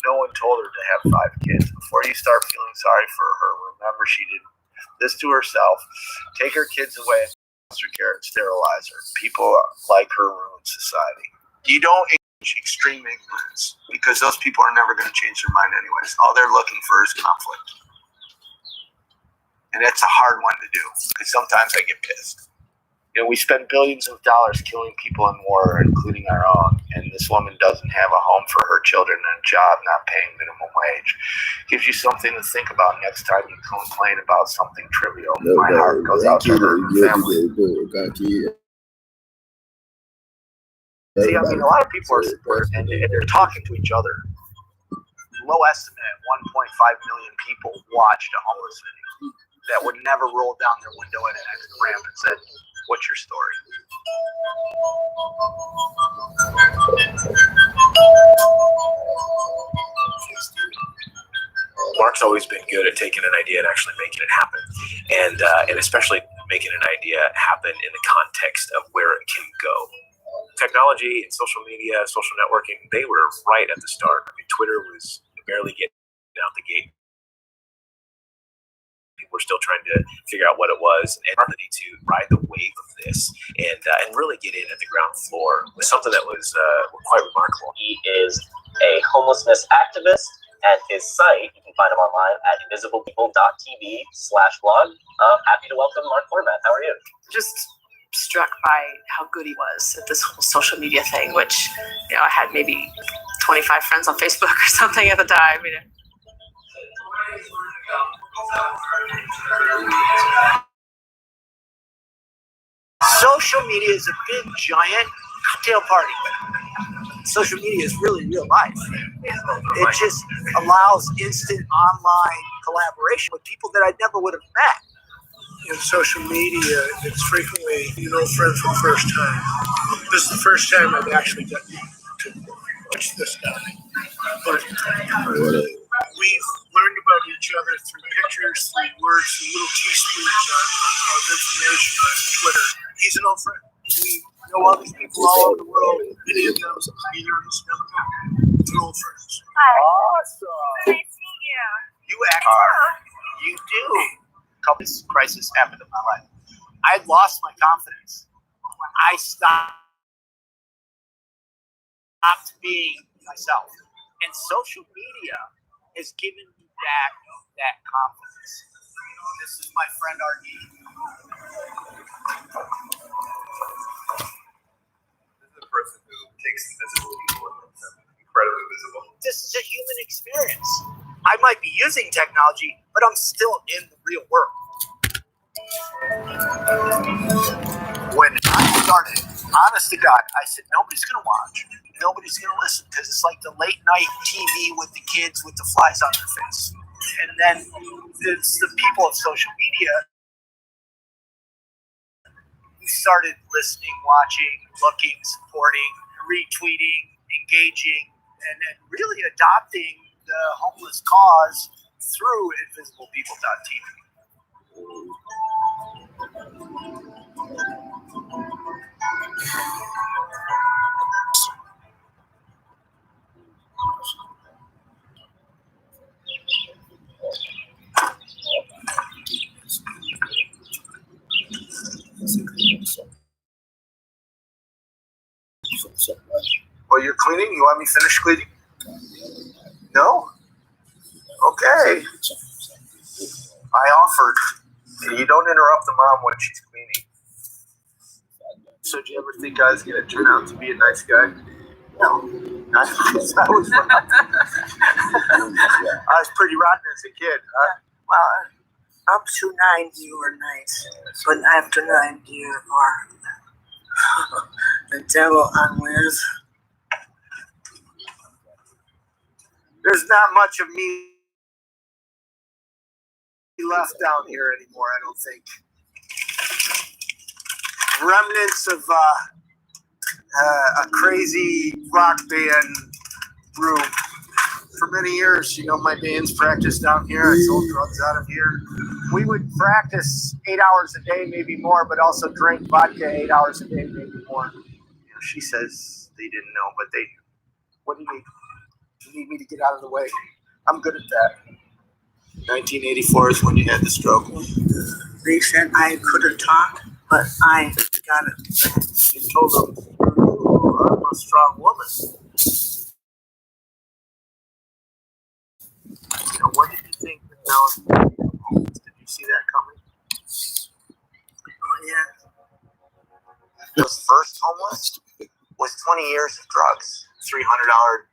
Speaker 21: No one told her to have 5 kids. Before you start feeling sorry for her, remember she did this to herself. Take her kids away, foster care, and sterilize her. People like her ruin society. You don't extreme ignorance because those people are never going to change their mind anyways. All they're looking for is conflict. And that's a hard one to do because sometimes I get pissed. You know, we spend billions of dollars killing people in war, including our own, and this woman doesn't have a home for her children and a job, not paying minimum wage. Gives you something to think about next time you complain about something trivial. My heart goes out to her family. See, I mean, a lot of people are and they're talking to each other. Low estimate, 1.5 million people watched a homeless video that would never roll down their window at an exit ramp and said, "What's your story?"
Speaker 23: Mark's always been good at taking an idea and actually making it happen, and especially making an idea happen in the context of where it can go. technology and social media, social networking, they were right at the start. I mean, Twitter was barely getting out the gate. People were still trying to figure out what it was, and our ability to ride the wave of this and really get in at the ground floor was something that was quite remarkable.
Speaker 1: He is a homelessness activist. At his site, you can find him online at invisiblepeople.tv/blog. Happy to welcome Mark Horvath. How are you?
Speaker 4: Just struck by how good he was at this whole social media thing, which, I had maybe 25 friends on Facebook or something at the time.
Speaker 9: Social media is a big, giant cocktail party. Social media is really real life. It just allows instant online collaboration with people that I never would have met.
Speaker 8: In social media, it's frequently, friends for the first time. This is the first time I've actually gotten to watch this guy. But we've learned about each other through pictures, through words, through little teaspoons of information on Twitter. He's an old friend. We know all these people all over the world. Many of them either of us never met. They're old friends.
Speaker 9: Awesome.
Speaker 22: Nice to meet you.
Speaker 9: You you do. A couple of crises happened in my life. I lost my confidence. I stopped being myself. And social media has given me back that confidence. This is my friend RD.
Speaker 16: This is a person who takes invisible people and makes them incredibly visible.
Speaker 9: This is a human experience. I might be using technology, but I'm still in the real world. When I started, honest to God, I said, nobody's going to watch. Nobody's going to listen because it's like the late night TV with the kids with the flies on their face. And then it's the people of social media who started listening, watching, looking, supporting, retweeting, engaging, and really adopting the homeless cause through invisiblepeople.tv. Well, you're cleaning? You want me to finish cleaning? No? Okay. I offered. You don't interrupt the mom when she's cleaning. So do you ever think I was going to turn out to be a nice guy? No. I was pretty rotten as a kid, huh?
Speaker 17: Well, up to 9 you were nice, but after 9 you are the devil on wheels.
Speaker 9: There's not much of me left down here anymore, I don't think. Remnants of a crazy rock band room. For many years, my band's practiced down here. I sold drugs out of here. We would practice 8 hours a day, maybe more, but also drink vodka 8 hours a day, maybe more. She says they didn't know, but they knew. What do you need? You need me to get out of the way. I'm good at that. 1984 is when you had the stroke.
Speaker 17: They said I couldn't talk, but I got it.
Speaker 9: You told them, I'm a strong woman. What did you think that now is homeless? Did you see that coming?
Speaker 17: Oh, yeah.
Speaker 9: Was first homeless was 20 years of drugs. $300 a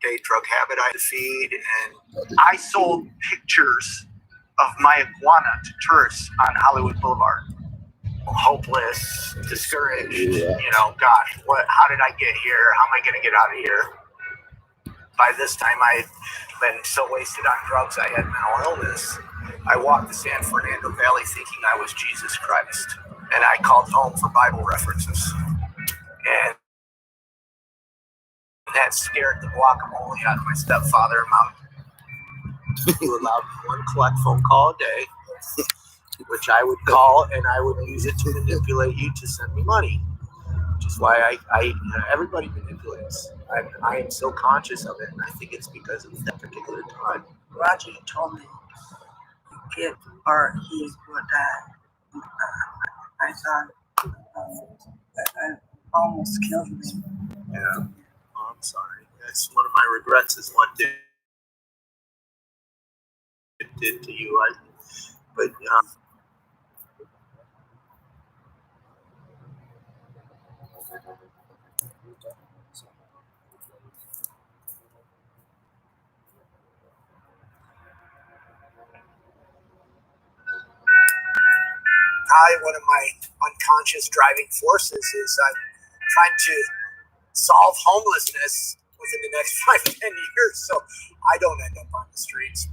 Speaker 9: day drug habit I had to feed, and I sold pictures of my iguana to tourists on Hollywood Boulevard. Hopeless, discouraged, gosh, how did I get here? How am I going to get out of here? By this time, I had been so wasted on drugs, I had mental illness. I walked the San Fernando Valley thinking I was Jesus Christ, and I called home for Bible references. And that scared the guacamole out of my stepfather and mom. He allowed one collect phone call a day, which I would call, and I would use it to manipulate you to send me money. Which is
Speaker 5: That's why everybody manipulates. I am so conscious of it, and I think it's because of that particular time.
Speaker 17: Roger told me if or he would die. I thought that almost killed me.
Speaker 5: Yeah. Oh, I'm sorry. That's one of my regrets is what it did to you. But one of my unconscious driving forces is I'm trying to solve homelessness within the next 5-10 years, so I don't end up on the streets.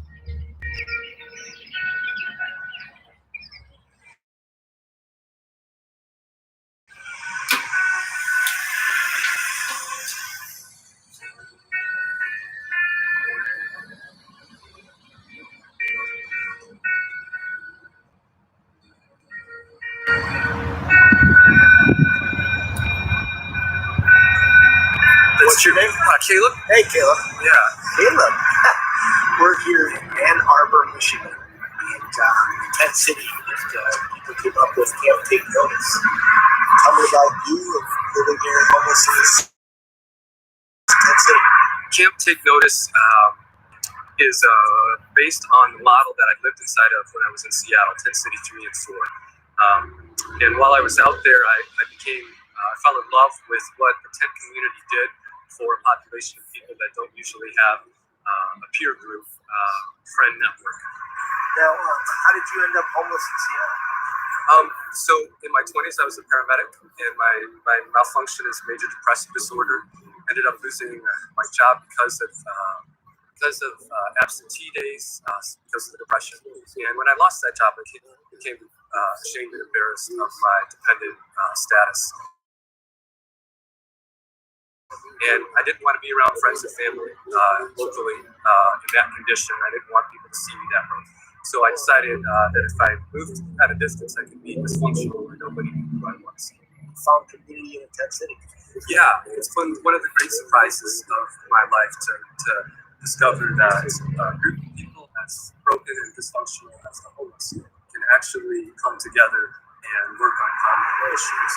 Speaker 5: What's your name?
Speaker 11: Caleb.
Speaker 5: Hey, Caleb.
Speaker 11: Yeah.
Speaker 5: Caleb. We're here in Ann Arbor, Michigan, and Tent City. People came up with Camp Take Notice. Tell me about you living here in homelessness. Tent City.
Speaker 11: Camp Take Notice is based on the model that I lived inside of when I was in Seattle, Tent City 3 and 4. And while I was out there, I fell in love with what the tent community did for a population of people that don't usually have a peer group, friend network.
Speaker 5: Now, how did you end up homeless in Seattle?
Speaker 11: So in my 20s, I was a paramedic, and my malfunction is major depressive disorder. Ended up losing my job because of absentee days, because of the depression. And when I lost that job, I became ashamed and embarrassed of my dependent status. And I didn't want to be around friends and family locally in that condition. I didn't want people to see me that way. So I decided that if I moved at a distance, I could be dysfunctional where nobody knew who I was.
Speaker 5: Found community in Tent City.
Speaker 11: Yeah, it's been one of the great surprises of my life to discover that a group of people that's broken and dysfunctional as the homeless can actually come together and work on common issues.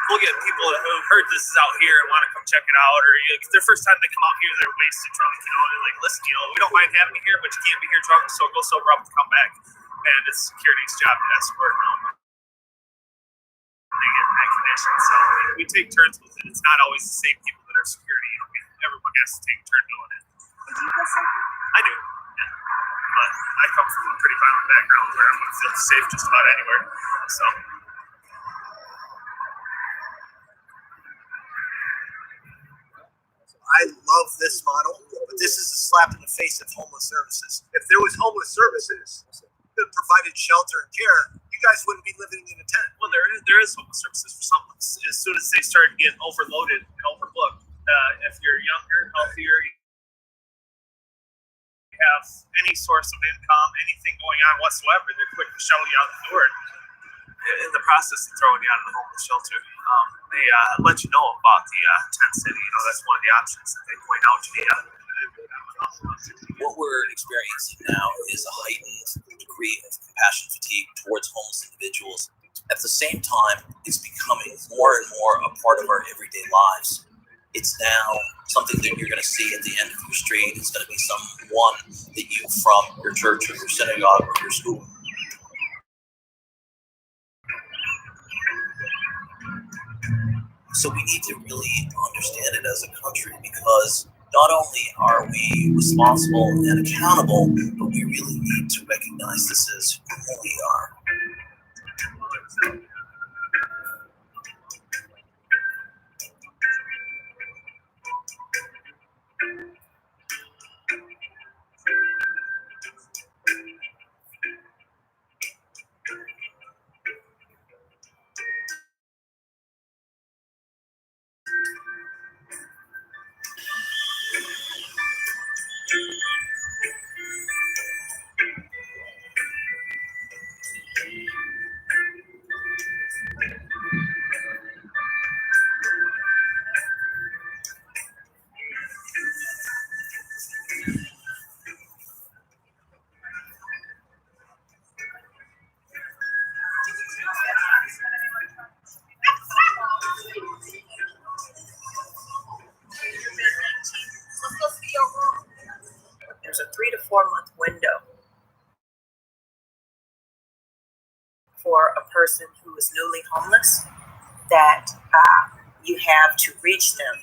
Speaker 18: We'll get people who've heard this is out here and want to come check it out, or it's their first time they come out here, they're wasted drunk, they're like, listen, we don't mind having you here, but you can't be here drunk, so go sober up and come back. And it's security's job to escort them. They get in that condition, so we take turns with it. It's not always the same people that are security. Everyone has to take a turn doing it. I do, yeah. But I come from a pretty violent background where I'm going to feel safe just about anywhere. So.
Speaker 5: I love this model, but this is a slap in the face of homeless services. If there was homeless services that provided shelter and care, you guys wouldn't be living in a tent.
Speaker 18: Well, there is homeless services for some. As soon as they start getting overloaded and overbooked, if you're younger, healthier, you have any source of income, anything going on whatsoever, they're quick to shuttle you out the door. In the process of throwing you out of the homeless shelter, they let you know about the Tent City. That's one of the options that they point out to you.
Speaker 19: What we're experiencing now is a heightened degree of compassion fatigue towards homeless individuals. At the same time, it's becoming more and more a part of our everyday lives. It's now something that you're going to see at the end of your street. It's going to be someone that you from your church or your synagogue or your school. So we need to really understand it as a country, because not only are we responsible and accountable, but we really need to recognize this as who we are.
Speaker 2: there's a 3 to 4 month window for a person who is newly homeless that you have to reach them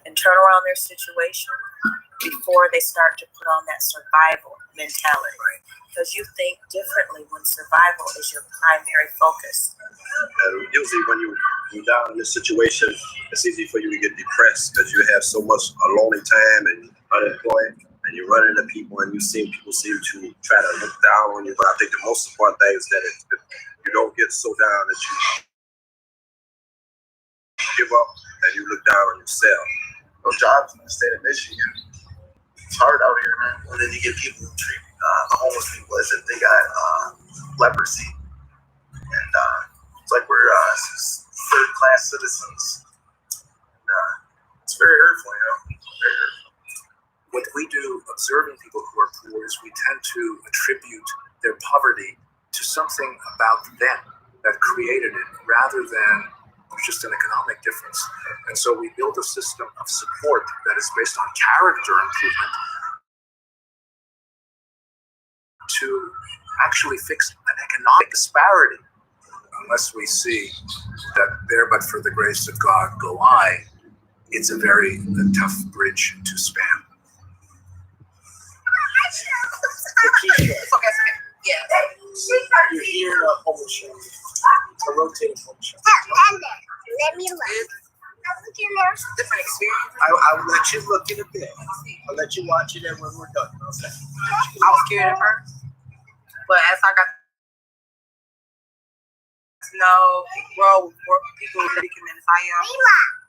Speaker 2: and turn around their situation before they start to put on that survival mentality. Because you think differently when survival is your primary focus.
Speaker 6: And usually when you're down in this situation, it's easy for you to get depressed because you have so much lonely time and unemployed, and you run into people and people seem to try to look down on you. But I think the most important thing is that you don't get so down that you give up and you look down on yourself.
Speaker 5: No jobs in the state of Michigan. It's hard out here, man. And then you get people who treat the homeless people as if they got leprosy. And it's like we're third-class citizens. It's very hurtful, you know? Very hurtful.
Speaker 12: What we do observing people who are poor is we tend to attribute their poverty to something about them that created it rather than just an economic difference. And so we build a system of support that is based on character improvement to actually fix an economic disparity. Unless we see that there but for the grace of God go I, it's a very tough bridge to span.
Speaker 2: Yeah.
Speaker 5: You're here in a homeless shelter, a rotating homeless shelter.
Speaker 22: Let me look.
Speaker 2: Different experience.
Speaker 5: I will let you look in a bit. I'll let you watch it, and when we're done, okay?
Speaker 2: I was scared at first, but as I got to know, grow with more people with predicament as I am,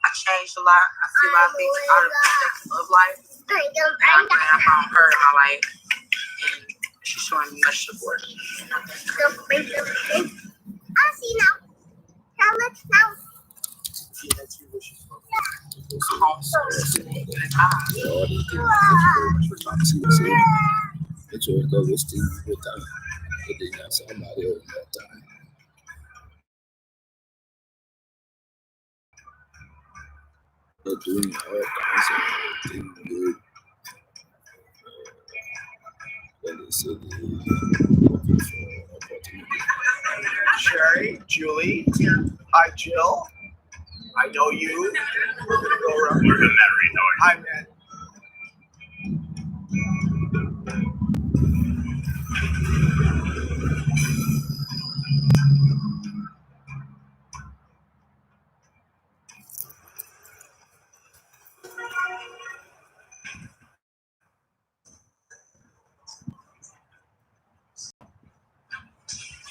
Speaker 2: I changed a lot. I see a lot of things out of the perspective of life. And I'm glad I found her in my life, and she's showing me much support.
Speaker 22: I see now. Now let's now.
Speaker 24: They're doing all kinds of things good. When they say they're looking for opportunity.
Speaker 5: Sherry, Julie, hi Jill. I know you. We're gonna go around.
Speaker 18: We're good, Matt Reed.
Speaker 5: Hi, man.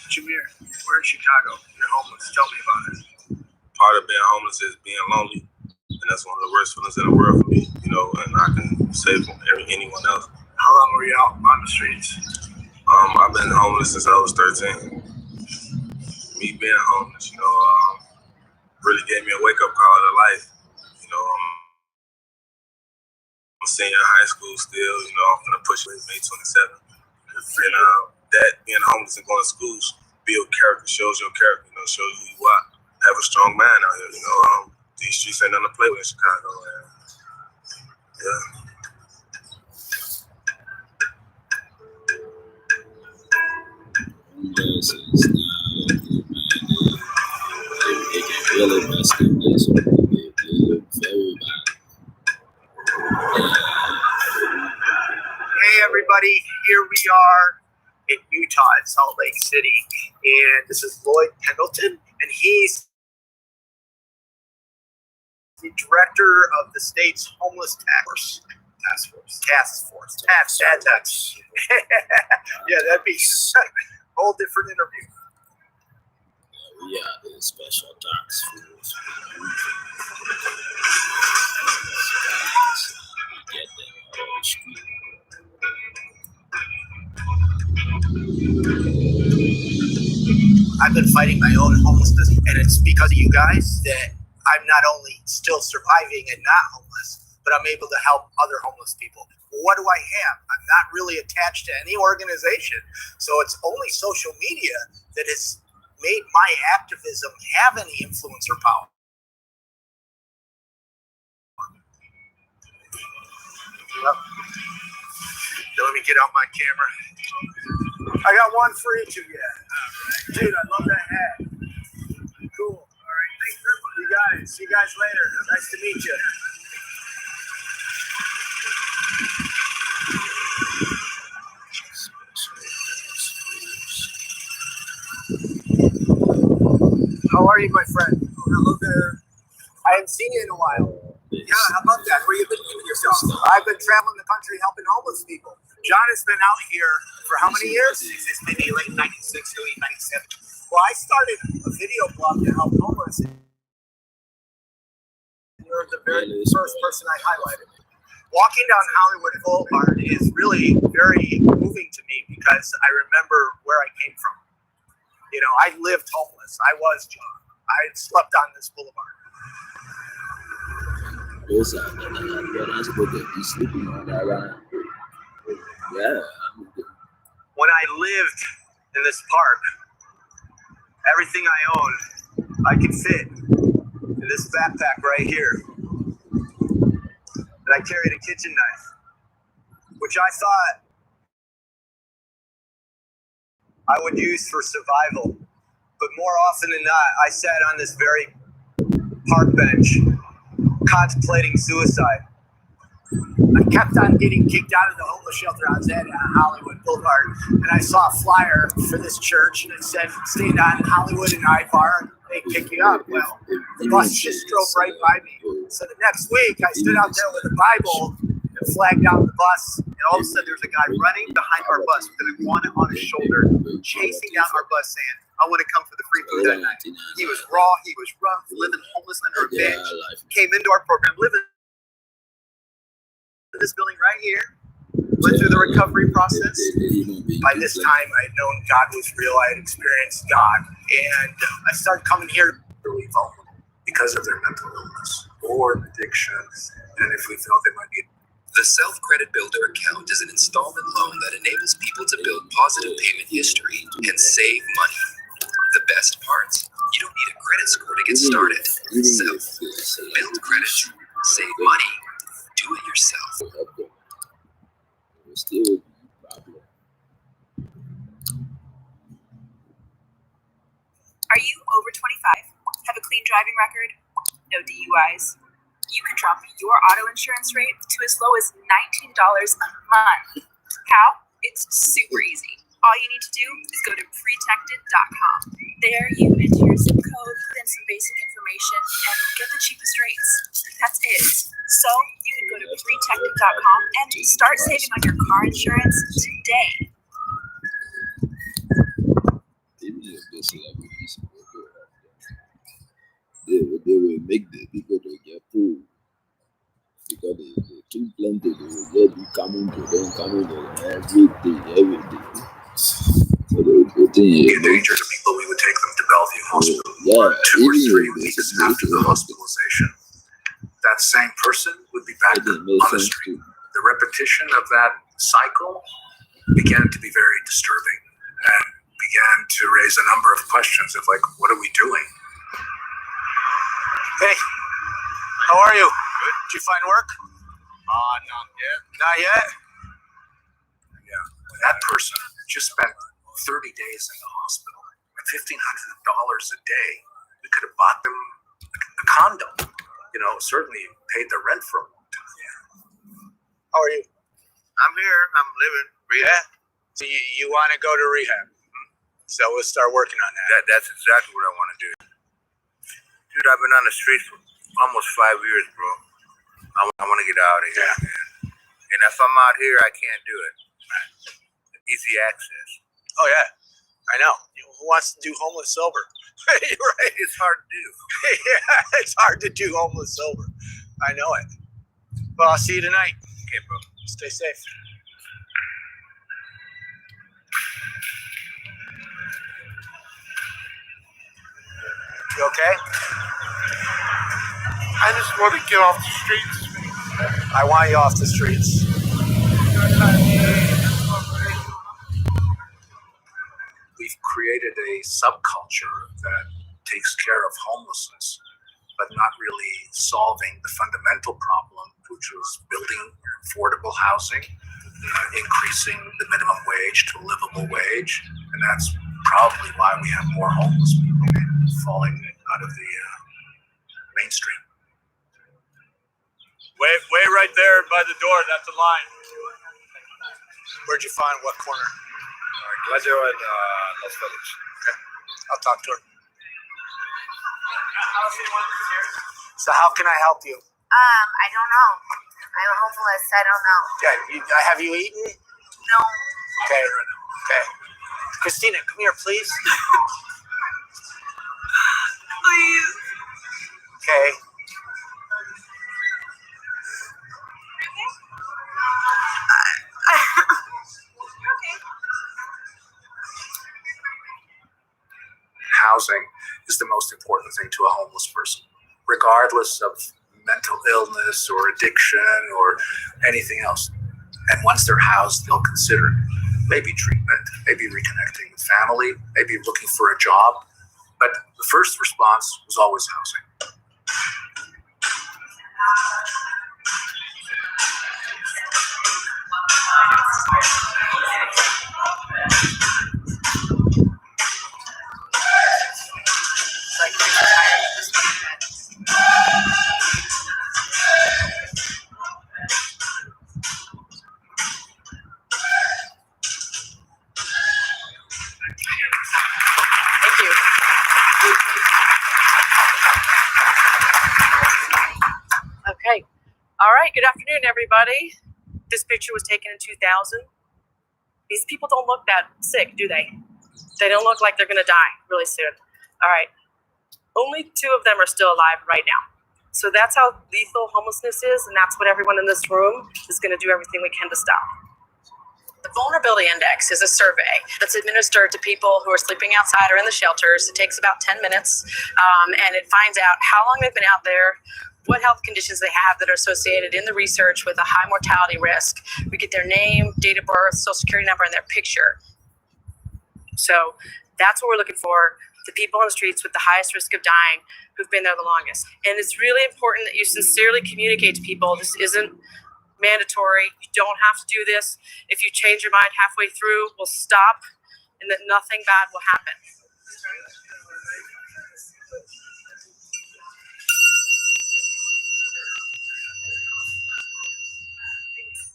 Speaker 12: Jameer, we're in Chicago. You're homeless. Tell me about it.
Speaker 25: Part of being homeless is being lonely, and that's one of the worst feelings in the world for me. You know, and I can say from anyone else.
Speaker 12: How long were you out on the streets?
Speaker 25: I've been homeless since I was 13. Me being homeless, really gave me a wake up call to life. You know, I'm a senior in high school still. You know, I'm gonna push May 27th, and that being homeless and going to school build character, shows your character. You know, shows who you are. Have a strong mind out here. You know, these streets ain't nothing to play with in Chicago. And, yeah.
Speaker 24: They can really mess with this. They look very bad.
Speaker 12: Hey, everybody. Here we are in Utah, in Salt Lake City. And this is Lloyd Pendleton, and he's the director of the state's homeless task force. Yeah, that'd be a whole different interview.
Speaker 24: We are the special task force. We get them on the street.
Speaker 12: I've been fighting my own homelessness, and it's because of you guys that I'm not only still surviving and not homeless, but I'm able to help other homeless people. What do I have? I'm not really attached to any organization, so it's only social media that has made my activism have any influence or power. Well, me get out my camera. I got one for each of you. Dude, I love that hat. Cool. All right, thanks very much. See you guys later. Nice to meet you. How are you, my friend? Hello there. I haven't seen you in a while. Yeah, how about that? Where you been keeping yourself? I've been traveling the country helping homeless people. John has been out here for how many years? Since maybe late 96, early 97. Well, I started a video blog to help homeless. You're the very first person I highlighted. Walking down Hollywood Boulevard is really very moving to me because I remember where I came from. You know, I lived homeless. I was John. I had slept on this boulevard.
Speaker 24: Those are the ones supposed to be sleeping on that line. Yeah.
Speaker 12: When I lived in this park, everything I owned, I could fit in this backpack right here. And I carried a kitchen knife, which I thought I would use for survival. But more often than not, I sat on this very park bench contemplating suicide. I kept on getting kicked out of the homeless shelter I was at on Hollywood Boulevard, and I saw a flyer for this church, and it said, "Stay on Hollywood and Ivar, they pick you up." Well, the bus just drove right by me. So the next week, I stood out there with a Bible and flagged down the bus, and all of a sudden, there's a guy running behind our bus with an iguana on his shoulder, chasing down our bus, saying, "I want to come for the free food that night." He was raw, he was rough, living homeless under a bench, came into our program, living in this building right here, went through the recovery process. By this time, I had known God was real. I had experienced God, and I started coming here really vulnerable because of their mental illness or addictions, and if we felt they might be.
Speaker 10: The Self Credit Builder account is an installment loan that enables people to build positive payment history and save money. The best parts, you don't need a credit score to get started. Build credit, save money, do it yourself.
Speaker 13: Are you over 25? Have a clean driving record? No DUIs? You can drop your auto insurance rate to as low as $19 a month. How? It's super easy. All you need to do is go to Pretected.com. There you enter your zip code, put in some basic information, and get the cheapest rates. That's it. So you can go to Pretected.com and start saving on your car insurance today.
Speaker 24: They will make the people to get food because they too plenty. They will just be coming to them every day. So they will put in
Speaker 5: danger to people, we would take them to Bellevue Hospital.
Speaker 24: Yeah,
Speaker 5: 2 or 3 weeks after the hospitalization, that same person would be back on the street. The repetition of that cycle began to be very disturbing and began to raise a number of questions of like, what are we doing?
Speaker 12: Hey, how are you? Good. Did you find work? Not yet. Not yet?
Speaker 5: Yeah. That person just spent 30 days in the hospital. At $1,500 a day, we could have bought them a condo. You know, certainly paid the rent for a long time. Yeah.
Speaker 12: How are you? I'm here. I'm living. Rehab? So you want to go to rehab? So we'll start working on that.
Speaker 14: That's exactly what I want to do. Dude, I've been on the streets for almost 5 years, bro. I want to get out of here, man. And if I'm out here, I can't do it. Easy access.
Speaker 12: Oh, yeah. I know. Who wants to do homeless sober? You're right.
Speaker 14: It's hard to do.
Speaker 12: Yeah, it's hard to do homeless sober. I know it. Well, I'll see you tonight.
Speaker 14: Okay, bro.
Speaker 12: Stay safe. You okay?
Speaker 8: I just want to get off the streets.
Speaker 12: I want you off the streets. We've created a subculture that takes care of homelessness, but not really solving the fundamental problem, which was building affordable housing increasing the minimum wage to a livable wage, and that's probably why we have more homeless people falling out of the mainstream.
Speaker 9: Way right there by the door. That's the line.
Speaker 12: Where'd you find what corner?
Speaker 6: Gladiator and Los Feliz.
Speaker 12: Okay, I'll talk to her. So how can I help you?
Speaker 3: I don't know. I'm homeless. I don't know.
Speaker 12: Okay, have you eaten?
Speaker 3: No.
Speaker 12: Okay, okay. Christina, come here, please.
Speaker 3: Please.
Speaker 12: Okay. Housing is the most important thing to a homeless person, regardless of mental illness or addiction or anything else. And once they're housed, they'll consider maybe treatment, maybe reconnecting with family, maybe looking for a job. But the first response was always housing.
Speaker 4: Thank you. Okay. All right. Good afternoon, everybody. This picture was taken in 2000. These people don't look that sick, do they? They don't look like they're going to die really soon. All right. Only 2 of them are still alive right now. So that's how lethal homelessness is, and that's what everyone in this room is going to do everything we can to stop. The Vulnerability Index is a survey that's administered to people who are sleeping outside or in the shelters. It takes about 10 minutes, and it finds out how long they've been out there, what health conditions they have that are associated in the research with a high mortality risk. We get their name, date of birth, social security number, and their picture. So that's what we're looking for, the people on the streets with the highest risk of dying who've been there the longest. And it's really important that you sincerely communicate to people this isn't mandatory. You don't have to do this. If you change your mind halfway through, we'll stop, and that nothing bad will happen.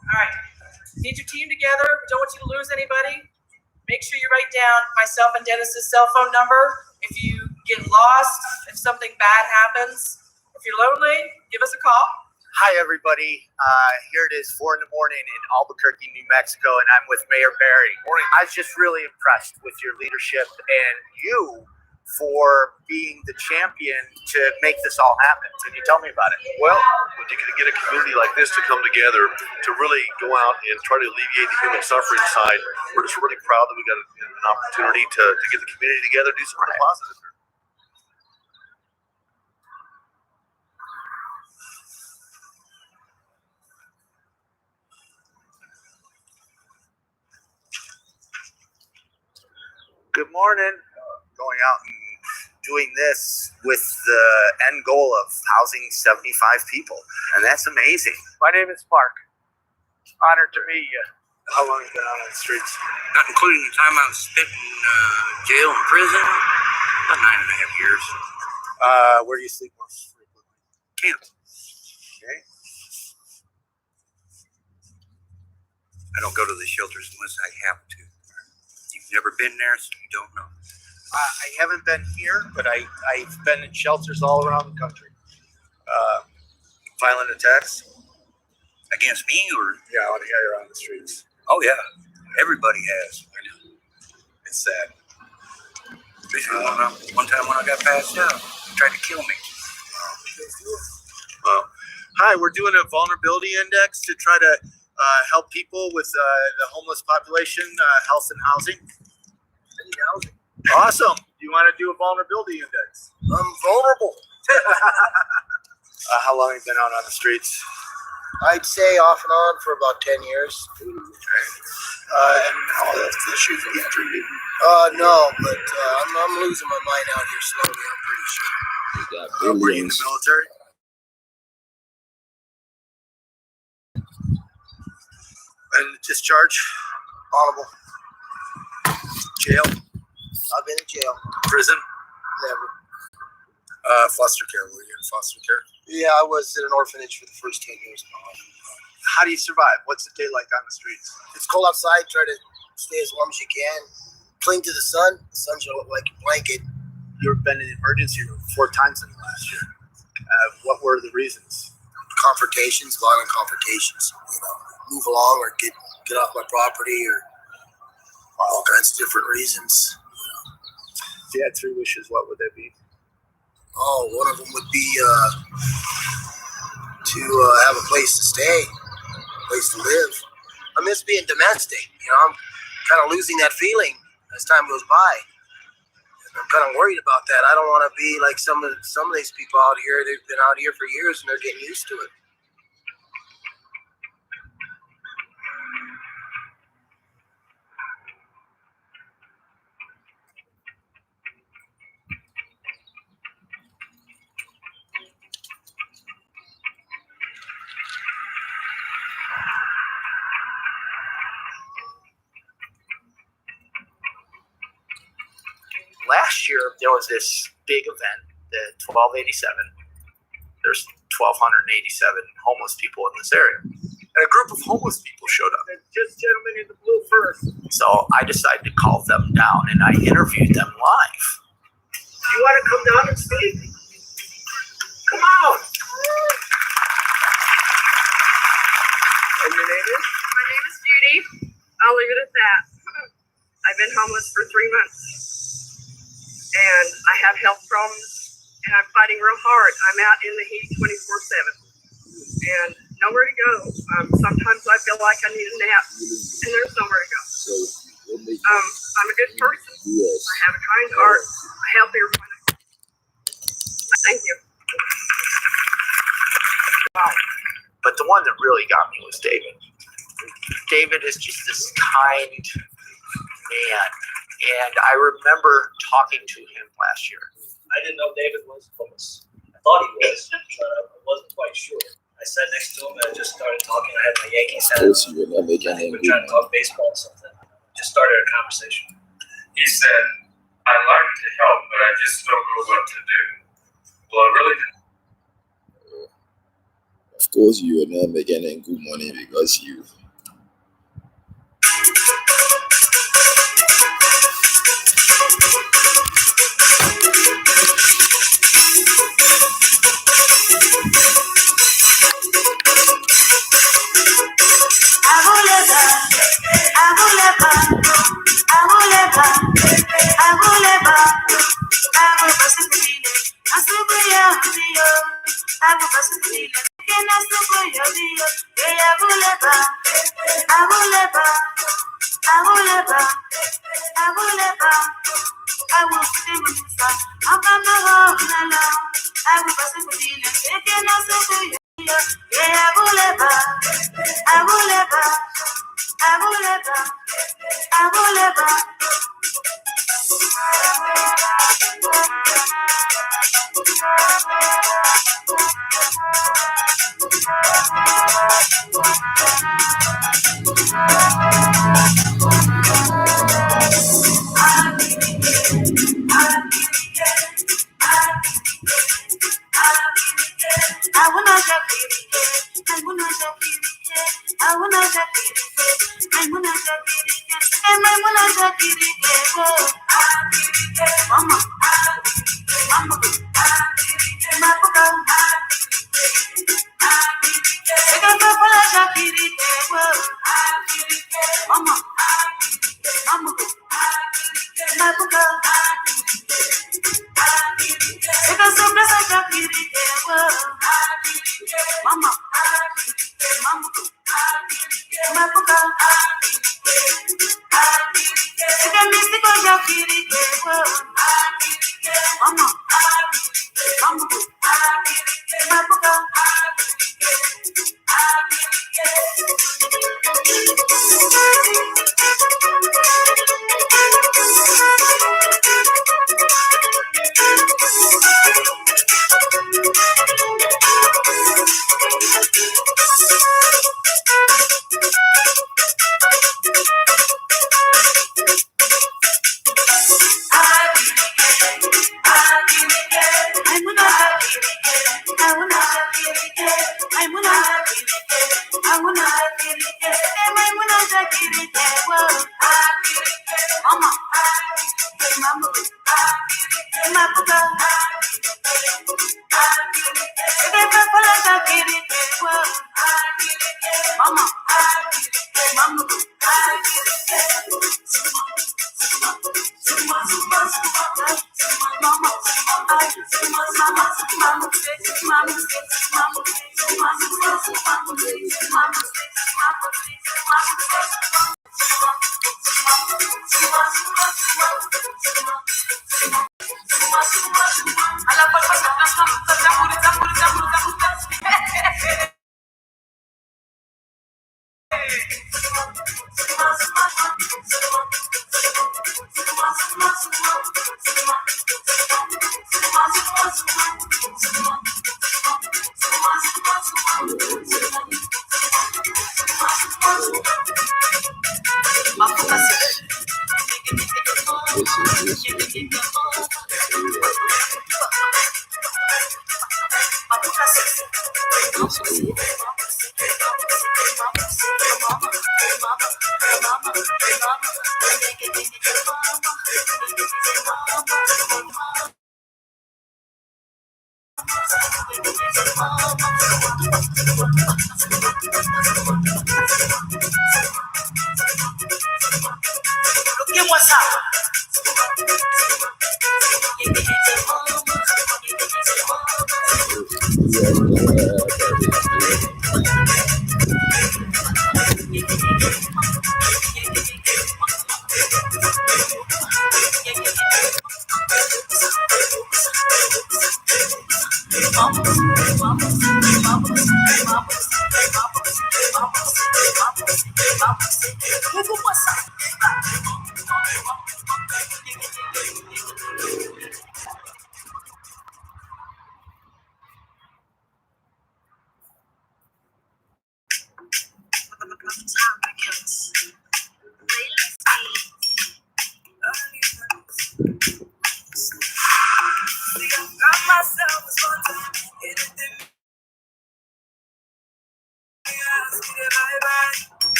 Speaker 4: All right, need your team together. We don't want you to lose anybody. Make sure you write down myself and Dennis's cell phone number. If you get lost, if something bad happens, if you're lonely, give us a call.
Speaker 12: Hi, everybody. Here it is, 4 in the morning in Albuquerque, New Mexico, and I'm with Mayor Barry. Morning. I was just really impressed with your leadership and you for being the champion to make this all happen. Can you tell me about it?
Speaker 6: Well, when you can get a community like this to come together to really go out and try to alleviate the human suffering side, we're just really proud that we got an opportunity to get the community together, do something positive.
Speaker 12: Good morning. Going out and doing this with the end goal of housing 75 people, and that's amazing. My name is Mark. Honored to meet you. How long have you been out on the streets?
Speaker 14: Not including the time I was spent in jail and prison, about 9.5 years.
Speaker 12: Where do you sleep most frequently?
Speaker 14: Camp.
Speaker 12: Okay.
Speaker 14: I don't go to the shelters unless I have to. You've never been there, so you don't know.
Speaker 12: I haven't been here, but I've been in shelters all around the country.
Speaker 6: Violent attacks?
Speaker 14: Against me, or?
Speaker 12: Yeah, you're on the streets.
Speaker 14: Oh, yeah. Everybody has.
Speaker 6: It's sad.
Speaker 14: One time when I got passed out, they tried to kill me.
Speaker 12: Hi, we're doing a vulnerability index to try to help people with the homeless population, health and housing. Awesome. You want to do a vulnerability index?
Speaker 5: I'm vulnerable.
Speaker 12: How long have you been out on the streets?
Speaker 5: I'd say off and on for about 10 years.
Speaker 12: And all the issues with that treated?
Speaker 5: No, but I'm losing my mind out here slowly, I'm pretty sure.
Speaker 12: Were you in the military? And discharge. Audible. Jail. I've been in jail. Prison. Never.
Speaker 5: Foster care. Were you in foster care?
Speaker 12: Yeah, I was in an orphanage for the first 10 years. How do you survive? What's the day like on the streets? It's cold outside. Try to stay as warm as you can. Cling to the sun. The sun's like a blanket. You've been in the emergency room 4 times in the last year. What were the reasons? Confrontations, violent confrontations. Move along or get off my property or all kinds of different reasons. If you had 3 wishes, what would they be? Oh, one of them would be to have a place to stay, a place to live. I miss being domestic. I'm kind of losing that feeling as time goes by. And I'm kind of worried about that. I don't want to be like some of these people out here. They've been out here for years and they're getting used to it. Last year, there was this big event, the 1287. There's 1,287 homeless people in this area. And a group of homeless people showed up. Just gentlemen in the blue first. So I decided to call them down, and I interviewed them live. You want to come down and speak? Come on. And your name is?
Speaker 7: My name is Judy. I'll leave it at that. I've been homeless for 3 months. And I have health problems, and I'm fighting real hard. I'm out in the heat 24/7, and nowhere to go. Sometimes I feel like I need a nap, and there's nowhere to go. I'm a good person. I have a kind heart. I help everyone. Thank you.
Speaker 12: Wow. But the one that really got me was David. David is just this kind man. And I remember talking to him last year.
Speaker 1: I didn't know David was homeless. I thought he was, but I wasn't quite sure. I sat next to him and I just started talking. I had my Yankees hat on. We were trying to talk baseball or something. Just started a conversation.
Speaker 15: He said, I'd like to help, but I just don't know what to do. Well, I really didn't.
Speaker 24: Of course, you are not making any good money because you.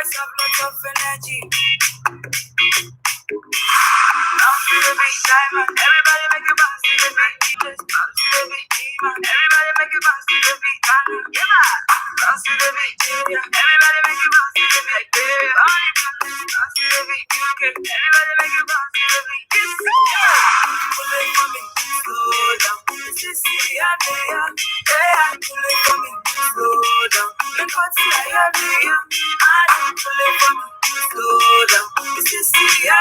Speaker 16: always have lots of energy. Bounce to the beat, diamond. Everybody make it bounce to the beat. Just bounce to the beat, demon. Everybody make it bounce to the beat, diamond. Yeah, bounce to the beat, junior. Everybody make it bounce to the beat, baby. Bounce to the beat, UK. Everybody make it bounce to the beat. Pull it for me, slow down. This is the idea. Yeah, pull it for me, slow down. Look what's the idea. Pull it for me, slow down. This is the idea.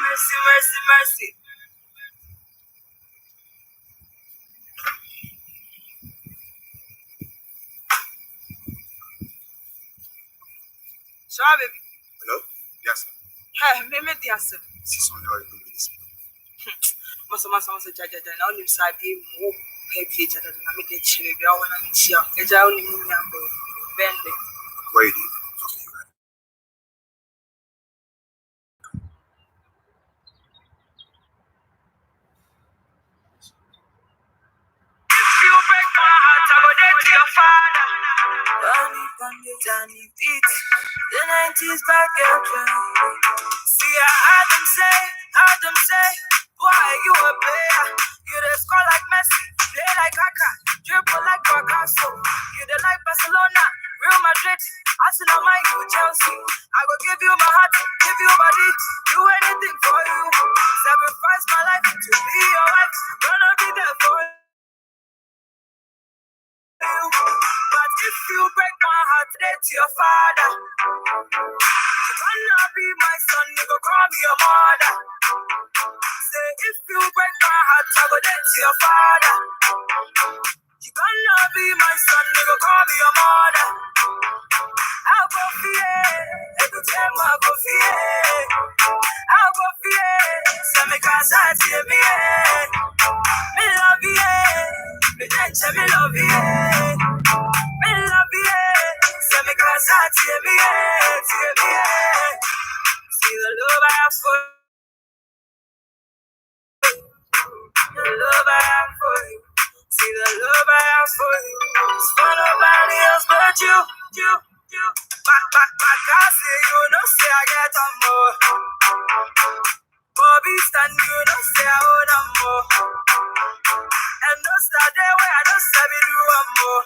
Speaker 16: Mercy, mercy, mercy. Sure, baby.
Speaker 5: Hello? Yes, sir.
Speaker 16: Hey, me diasa.
Speaker 5: This one already told me this.
Speaker 16: Masa jaja na oni msabi mu heavy jaja na me get chile bi awon na me chia. Eja oni mu nyambo. Bende.
Speaker 5: Wait.
Speaker 16: If you break my heart, I go dead to your father. Johnny beats, the 90s back again. See, I heard them say, boy, you a player. You the score like Messi, play like Kaka, dribble like Picasso. You the like Barcelona, Real Madrid, Arsenal, Man U, Chelsea. I go give you my heart, give you body, do anything for you. Sacrifice my life to be your wife, gonna be there for you. But if you break my heart today to your father, you cannot be my son, you go call me your mother. Say if you break my heart, I go dead to your father. You cannot be my son, you go call me your mother. I'll go fear, every time I'll go fear. I'll go fear, so me can't say me, me love you, me dance, me love you. Me love you, so me can't say me, see the love I have for you. The love I have for you. See the love I have for you. It's for nobody else but you. My God, say you know, say I get on more. Bobby stand, you know, say I own a more. And no start there where I don't say me do a more.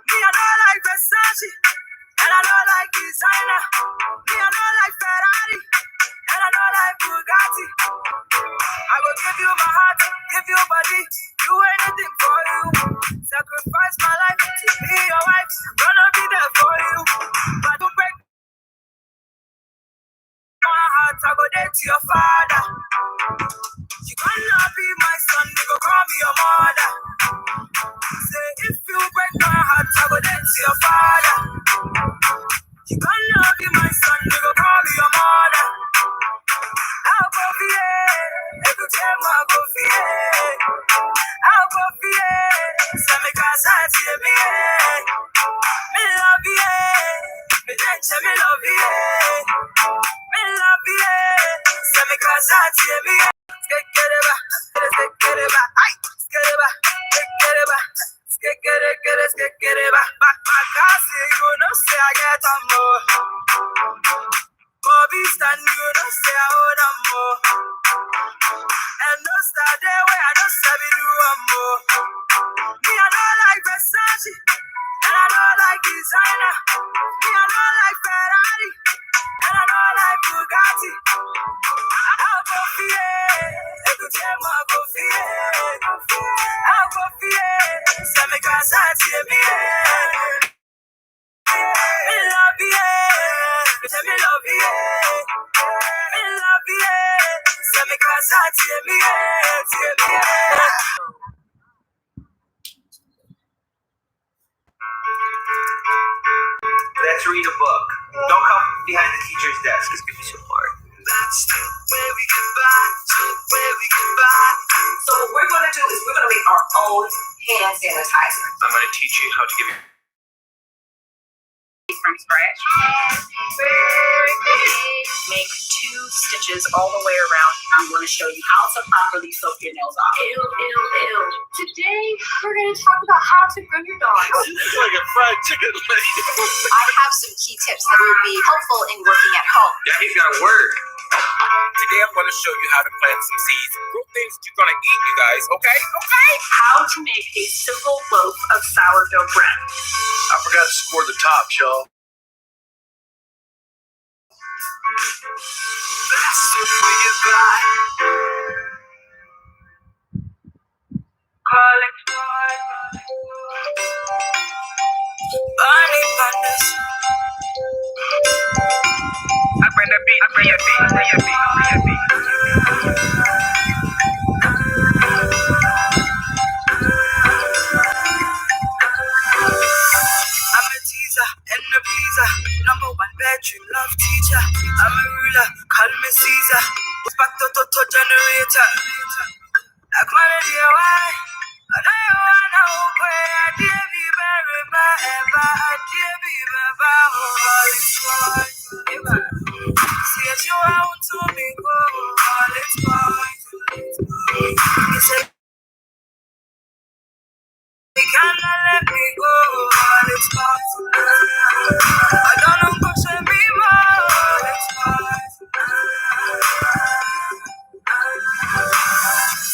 Speaker 16: Me, I don't like Versace, and I don't like designer. Me, I don't like Ferrari, and I don't like Bugatti. I will give you my heart, give you body, do anything for you. Sacrifice my life to be your wife, gonna be there for you. But don't break my heart, I go there to your father. You cannot be my son, you go call me your mother. Say if you break my heart, I go there to your father. You cannot be my son, you go call me your mother. I'll go fear, every time I'll go fear. I'll go fear, so me can't say me, me love you, me dance, me love you, me love you, so me can't say me. Get it back, get it back, ay, get it back, get it back, get it back. My car say you know say I get on more. Bobby stand, you know say I own a more. And no start there where I don't say me do a more. Me I don't like Versace, and I don't like designer. Me I don't like Ferrari, and I don't like Bugatti. I'll go fear, every time I'll go fear. I'll go fear, so me can't say me. Me love you, me love you, me love you, so me can't say me.
Speaker 1: Let's read a book. Don't come behind the teacher's desk. It's gonna be so hard.
Speaker 16: That's the way we get back, So what we're gonna do is we're gonna make our own hand sanitizer.
Speaker 11: I'm gonna teach you how to give your
Speaker 13: From scratch. Make 2 stitches all the way around. I'm going to show you how to properly soak your nails off.
Speaker 22: we're going to talk about how to groom your dogs.
Speaker 9: It's like a fried chicken leg.
Speaker 3: I have some key tips that would be helpful in working at home.
Speaker 17: Yeah, he's got a word. Today I'm going to show you how to plant some seeds. Grow things that you're going to eat, you guys, okay? Okay?
Speaker 7: How to make a simple loaf of sourdough bread.
Speaker 5: I forgot to score the tops, y'all. That's the way you buy.
Speaker 16: Call it Bunny Bundes.
Speaker 17: I bring the beat, I bring your beat, I bring your beat, I bring your beat.
Speaker 16: I'm a teaser and a pleaser. Number one bedroom love teacher. I'm a ruler, call me Caesar. Back to generator. I call it your why. I don't wanna pray. I dear be very bad. I dear be bad. All is fine. See as you out to me go. All is fine. You say you cannot let me go. All is fine. I don't know what to be more. All is fine.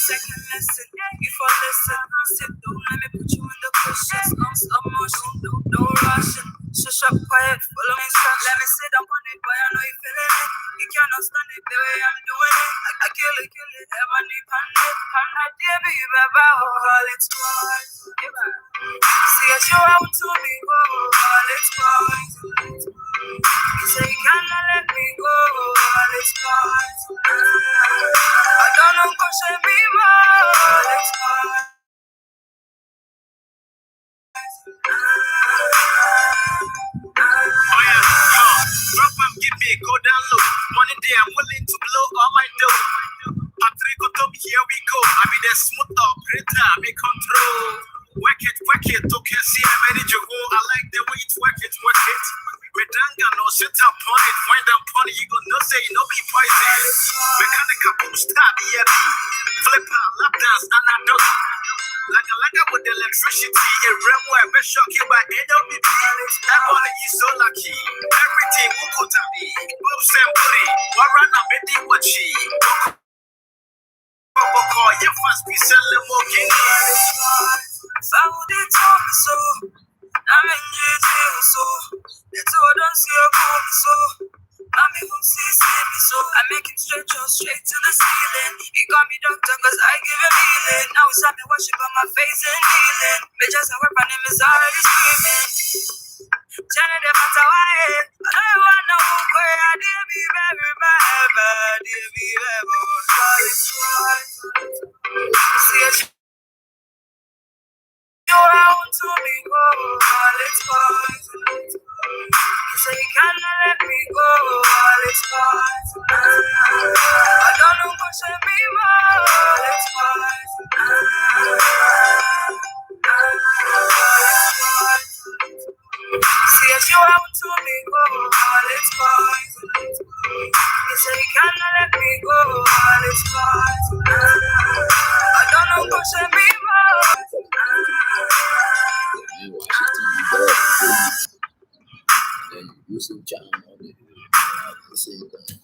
Speaker 16: Second lesson, if I listen, sit down, let me put you in the cushions. Stop motion, no rushing. Shush up quiet, follow me instructions. Let me sit down on it, boy, I know you feeling it. You cannot stand it the way I'm doing it. I kill it, ever need pandit. I dear be baba, all it's fine. See as you out to me, go, all it's fine. You say you cannot let me go, all it's fine. I don't know what to be more, all it's fine.
Speaker 9: Oh yeah, drop and give me a go down low. Money day, I'm willing to blow all my dough. Patrick Tom, here we go. I be the smooth operator, I'm in control. Work it, okay, see I'm ready to go. I like the way it's work it. Redanga no sit up on it, wind up on it, you go no say no be poison. Mechanical boom start, yeah, flipper, lap dance, and I know. Like with electricity, a realm where we're shocking by NLBP. That one is so lucky. Everything will put on me. Boobs and booty, Warren, I'm ready what she. Call your fast be selling more guineas.
Speaker 16: Found it on me so. I'm in jail so. It's all done, see a cool so. I'm in me so. I make him stretch out straight to the ceiling. He got me doctor cause I give him healing. Now he's having worship on my face and kneeling. Bitches I work on him is already screaming. Jenny the matter why I don't want no way. I dear be very bad. Dear be very bad. See a you out to me go. All it's fine. You say you cannot let me go. All it's fine. I don't know what to be more. All it's fine. See as you out to me go. All it's fine. You say you cannot let me go. All it's fine. I don't know what to be more.
Speaker 24: Then you do some charm on it at the same time.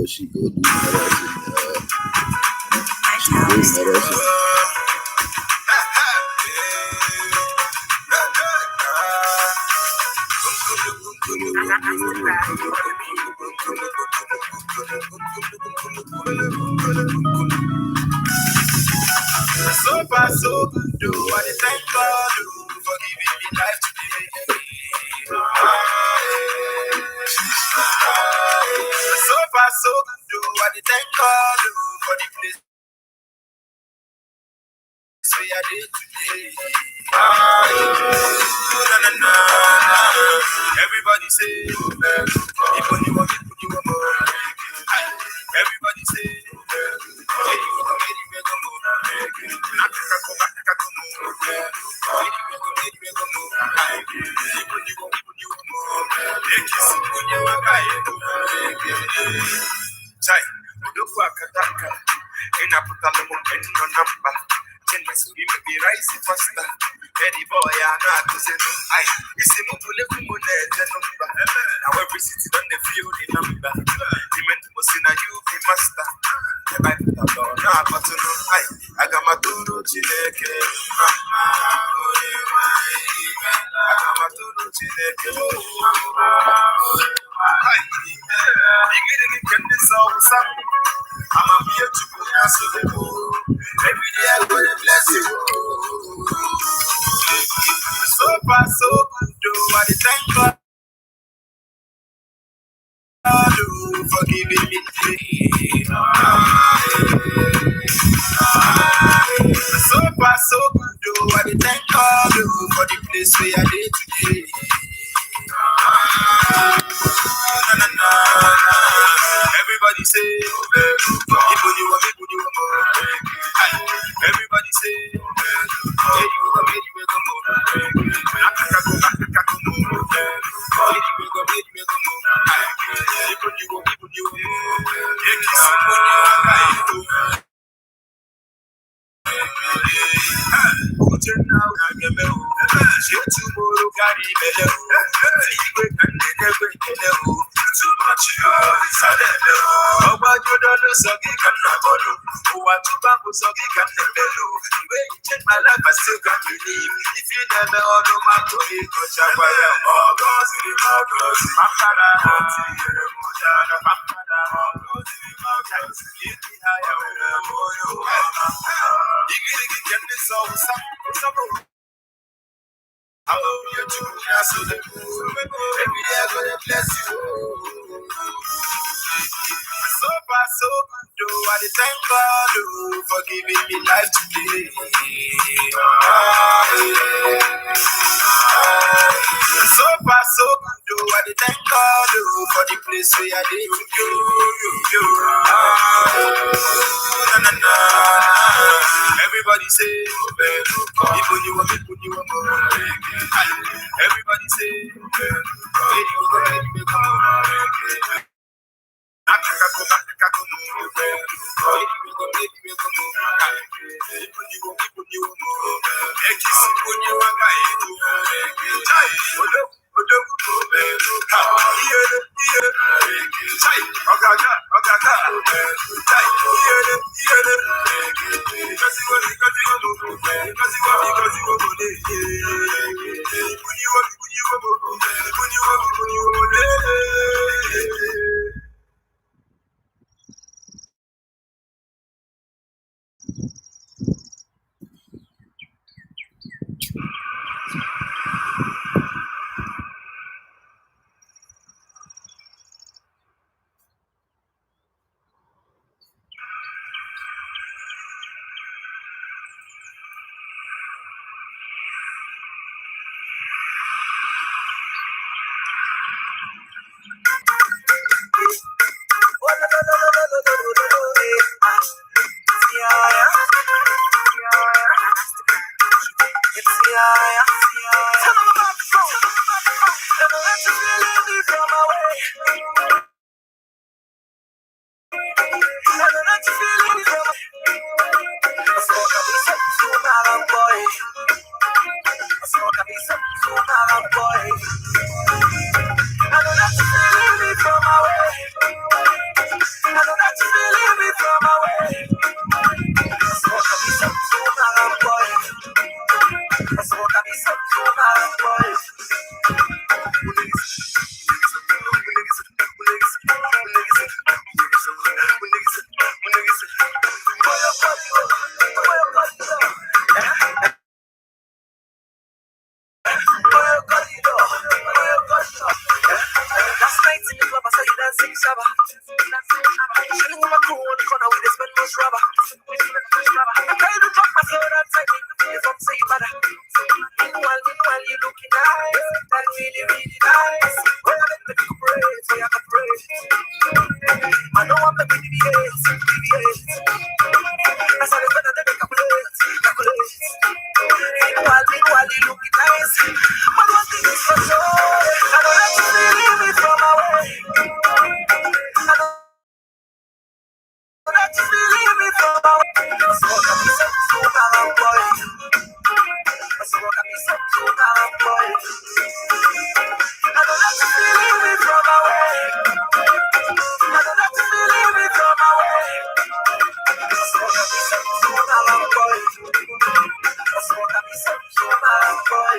Speaker 24: She go do medicine. She do medicine.
Speaker 9: So far, so good. Do what you thank God for giving me life today. So far, so good. Do what you thank God for the place
Speaker 14: place where I did today. Everybody say, everybody say, Chai, Udoku Akataka, in a Putalamu and no number. Ten my sweet be rising faster. Eddie boy, I'm not to say, I, it's a Mopule, now every city on the field in number. The men was in a you be master. The Bible of Lord, not but to know, I got my Duro Chineke. I got my Duro Chineke. I'm a beautiful every day I go to bless you. So far, so good, do I thank God for giving me so far, so good, do I thank God for the place where I did today. Everybody say, everybody say, my life, I still can't believe. If you never order my body, because I'm every day I'm gonna bless you. So far, so good, do I thank God for giving me life today. So far, so good, do I thank God for the place where I did you. Everybody say, everybody say,
Speaker 16: I know I'm the BBS. That's how they better than calculate. Meanwhile, you looking nice. But one thing is for sure, I don't let you leave me from my way. I don't let you leave me from my way. So can be so now, boy. So can be so now, boy. I don't let you leave me from my way. I don't let you leave me from my way. So can be so now, boy. So can be so now, boy.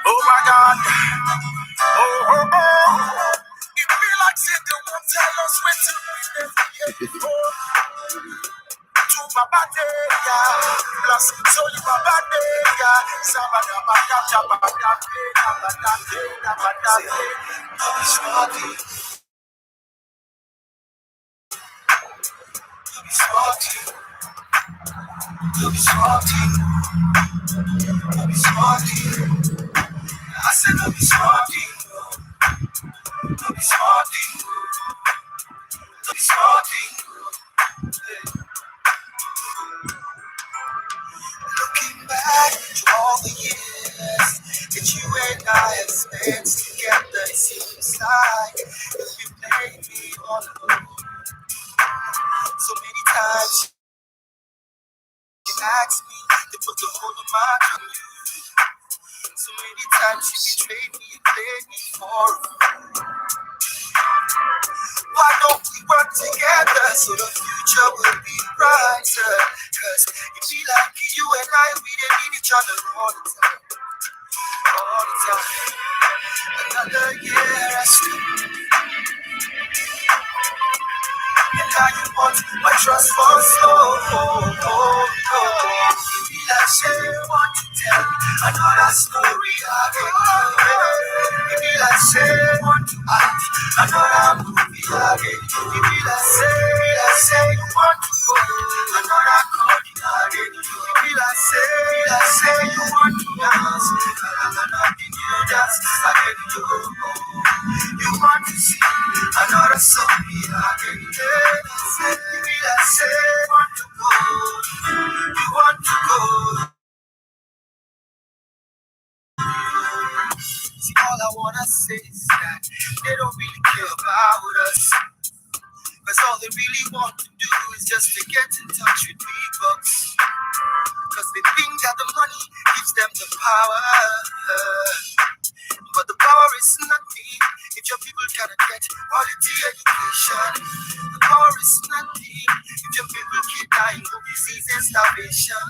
Speaker 16: Oh my God. Oh, oh, oh. It feel like said they won't tell us where to be. To Baba Dega, plus so you Baba Dega, Sabada Bada Jabada Dega, Bada Dega, Bada Dega, Smarty. I said, don't be smarty. Don't be smarty. Don't be smarty. Looking back to all the years that you and I have spent together, it seems like you played me all alone. So many times you asked me to put the whole of my career. So many times you betrayed me and played me for a fool. Why don't we work together so the future will be brighter? Cause it be like you and I, we didn't need each other all the time. All the time. And Another year has come, and now you want my trust for so. I say want to tell another story again. Maybe I say want to act another movie again. Maybe I say you want to go another country again. Maybe I say you want to dance another new dance again. You want to see another song again. Maybe I say want to go. You want to go. See, all I wanna say is that they don't really care about us. Cause all they really want to do is just to get in touch with me, bucks. Cause they think that the money gives them the power. But the power is nothing if your people cannot get quality education. The power is nothing if your people keep dying of disease and starvation.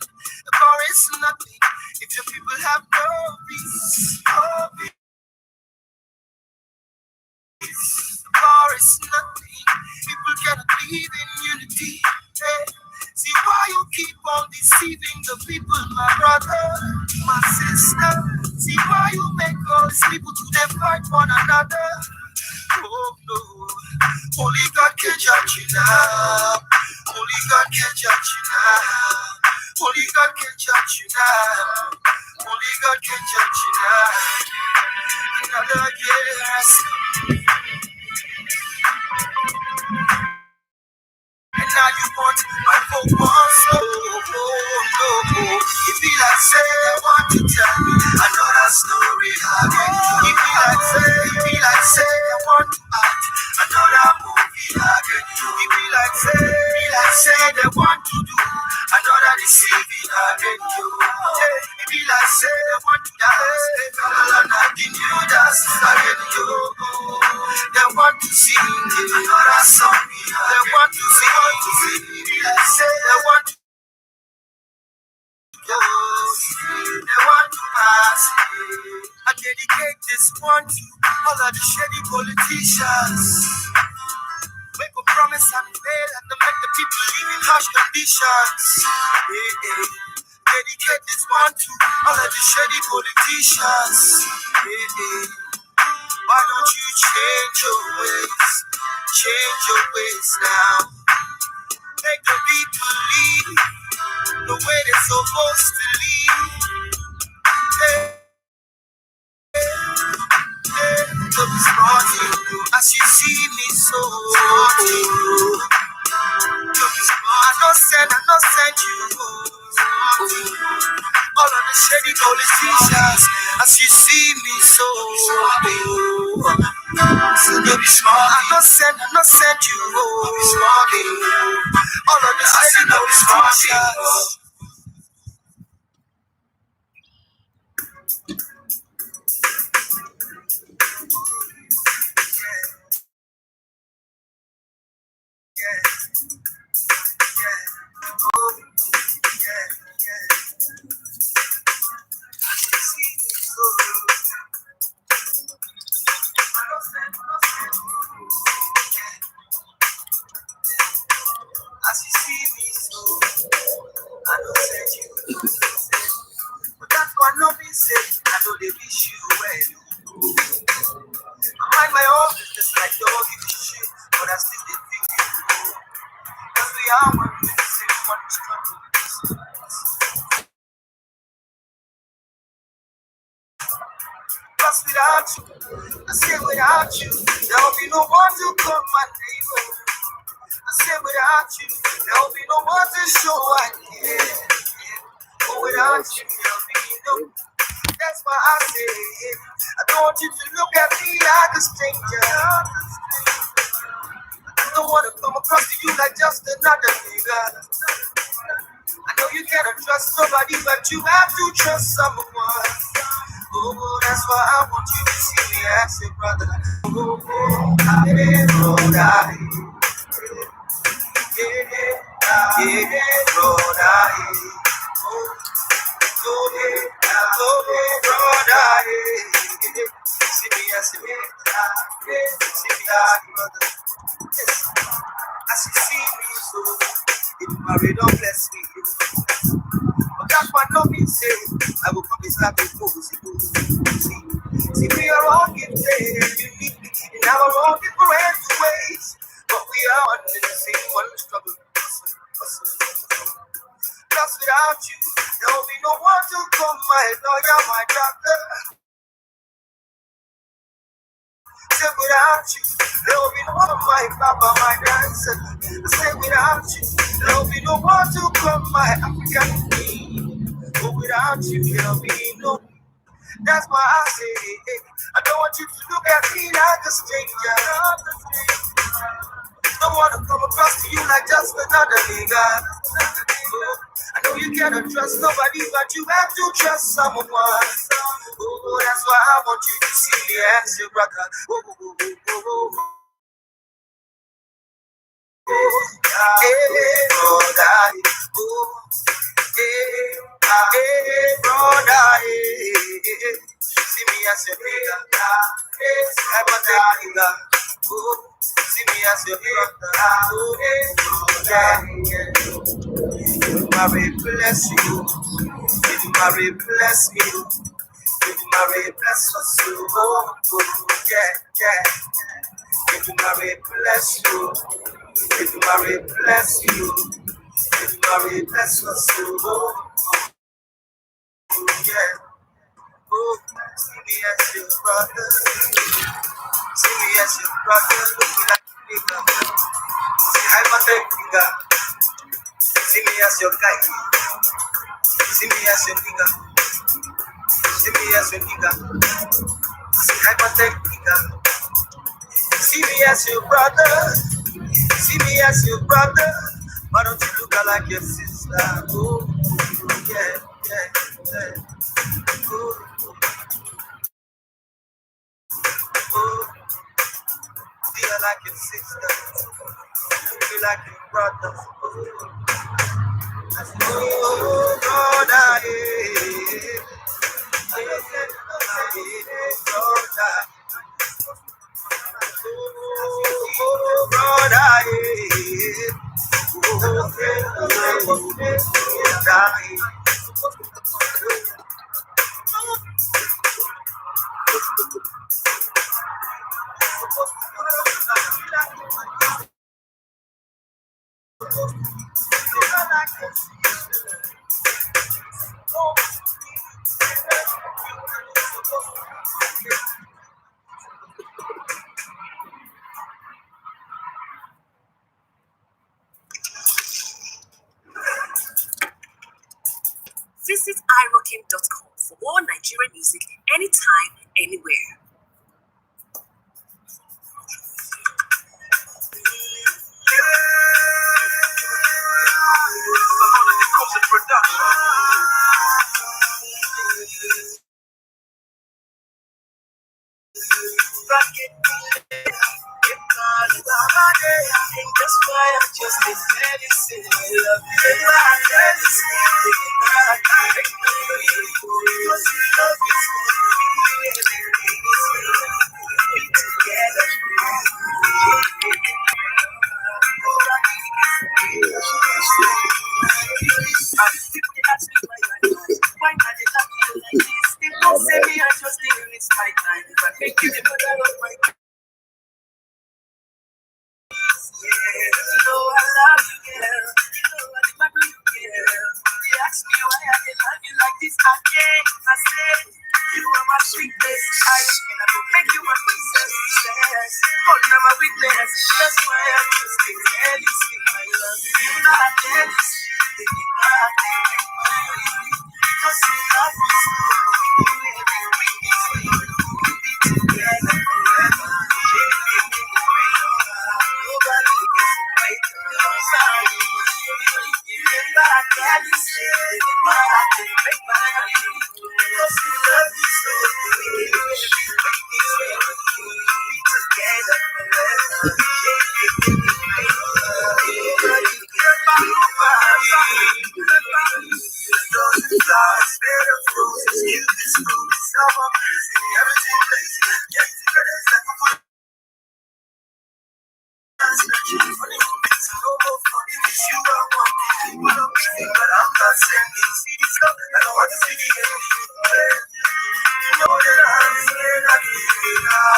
Speaker 16: The power is nothing if your people have no peace. No peace. The power is nothing. People cannot live in unity. Hey. See why you keep on deceiving the people, my brother, my sister. See why you make all these people to them fight one another. Oh no, only God can judge you now. Only God can judge you now. Only God can judge you now. Only God can judge you now. Another year has come. And now you want my hope also. It be like say I want to tell me another story again. It be like say I want to act another movie again. It be like say they want to do another deceiving again. It be like say they want to dance another new dance again. They want to sing another song. They want to sing. They want to go. They want to pass. I dedicate this one to all of the shady politicians. Make a promise and fail and to make the people live in harsh conditions. Dedicate this one to all of the shady politicians. Why don't you change your ways? Change your ways now. Make the people live the way they're supposed to live. Look smart, as you see me so look smart, I no send you. All of the shady politicians, as you see me so look smart, I no send you. All of the shady politicians. As you see me so, I know said you. But that's why no be said, I know they wish you well. I mind my own business like dog in the shit, but I still did think you know. Cause we are one with the same one struggle. Plus without you, I say without you, there will be no one to call my neighbor. I say without you, there will be no one to show I care. But without you, there'll be no. That's why I say, I don't want you to look at me like a stranger. I don't want to come across to you like just another nigga. I know you cannot trust nobody, but you have to trust someone. Oh, that's why I want you to see me as your brother. Oh, see me
Speaker 5: as you see me as brother. Yes, as you see me, so if married, don't bless me. But that one don't mean say I will promise that before see we are all gifted, unique in our own different ways, but we are one in the same one struggle. Just without you, there will be no one to come, my lawyer, my doctor. Say without you, there will be no one, my papa, my grandson. Say without you, there will be no one to come, my African queen. But without you, there will be no. That's why I say, hey, I don't want you to look at me like a stranger. Don't want to come across to you like just another nigga. I know you cannot trust nobody, but you have to trust someone. Oh, that's why I want you to see me as your brother. Hey, brother. Hey, brother. See me as your nigga. I'm a nigga. See me as your brother. Mary bless you. Mary bless me. Mary bless us. Yeah. Mary bless you. Mary bless you. Mary bless us. Yeah. Oh, see me as your brother. See me as your brother. Looking at me. I'm a nigga. See me as your guy. See me as your nigga. See me as your nigga. I'm a nigga. See me as your brother. See me as your brother. Why don't you look like your sister? Oh, yeah. Oh, feel like your sister. Feel like your brother. Oh, brother, yeah. Oh, brother,
Speaker 13: Visit iRockin.com for more Nigerian music anytime, anywhere.
Speaker 5: That's why I just need medicine. Love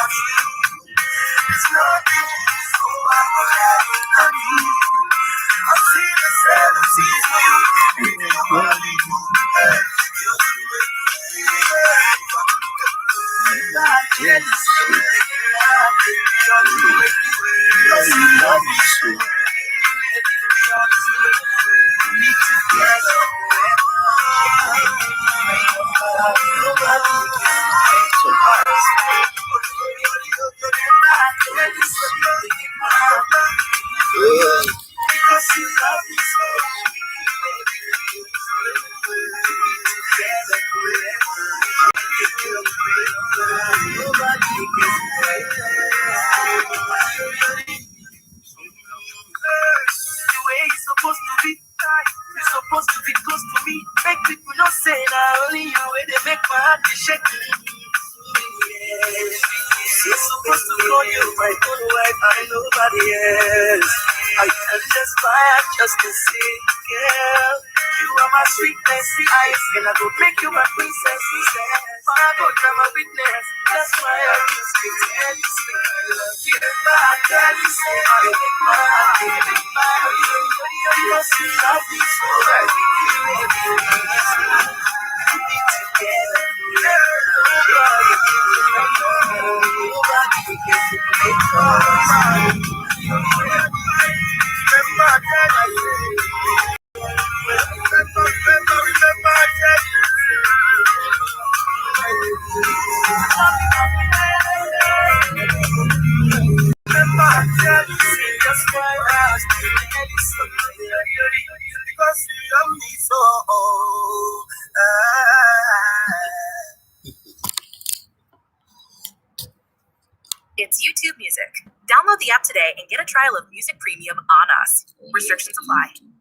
Speaker 16: It's nothing, so I'm gonna have it on me. I see the seven seas for you, and you wanna leave me. You're the way. I can't see it. You're the way. Because you love me so. We together. You're supposed to be close to me. Make people not say now only you where they make my heart be shaking. You're supposed to call you my own wife and nobody else. I can just buy just to see, girl. You are my sweetness, eyes, and I go make you my princess. My God, I'm a witness. That's why I just can tell you, sweet, I love you. I tell you, say, I make my heart beat, my heart beat. Because you love me so, I will be together. Nobody can make us. Remember that I said. Remember I said. Remember I said. That's why I asked you. Because you love me so.
Speaker 13: It's YouTube Music. Download the app today and get a trial of Music Premium on us. Restrictions apply.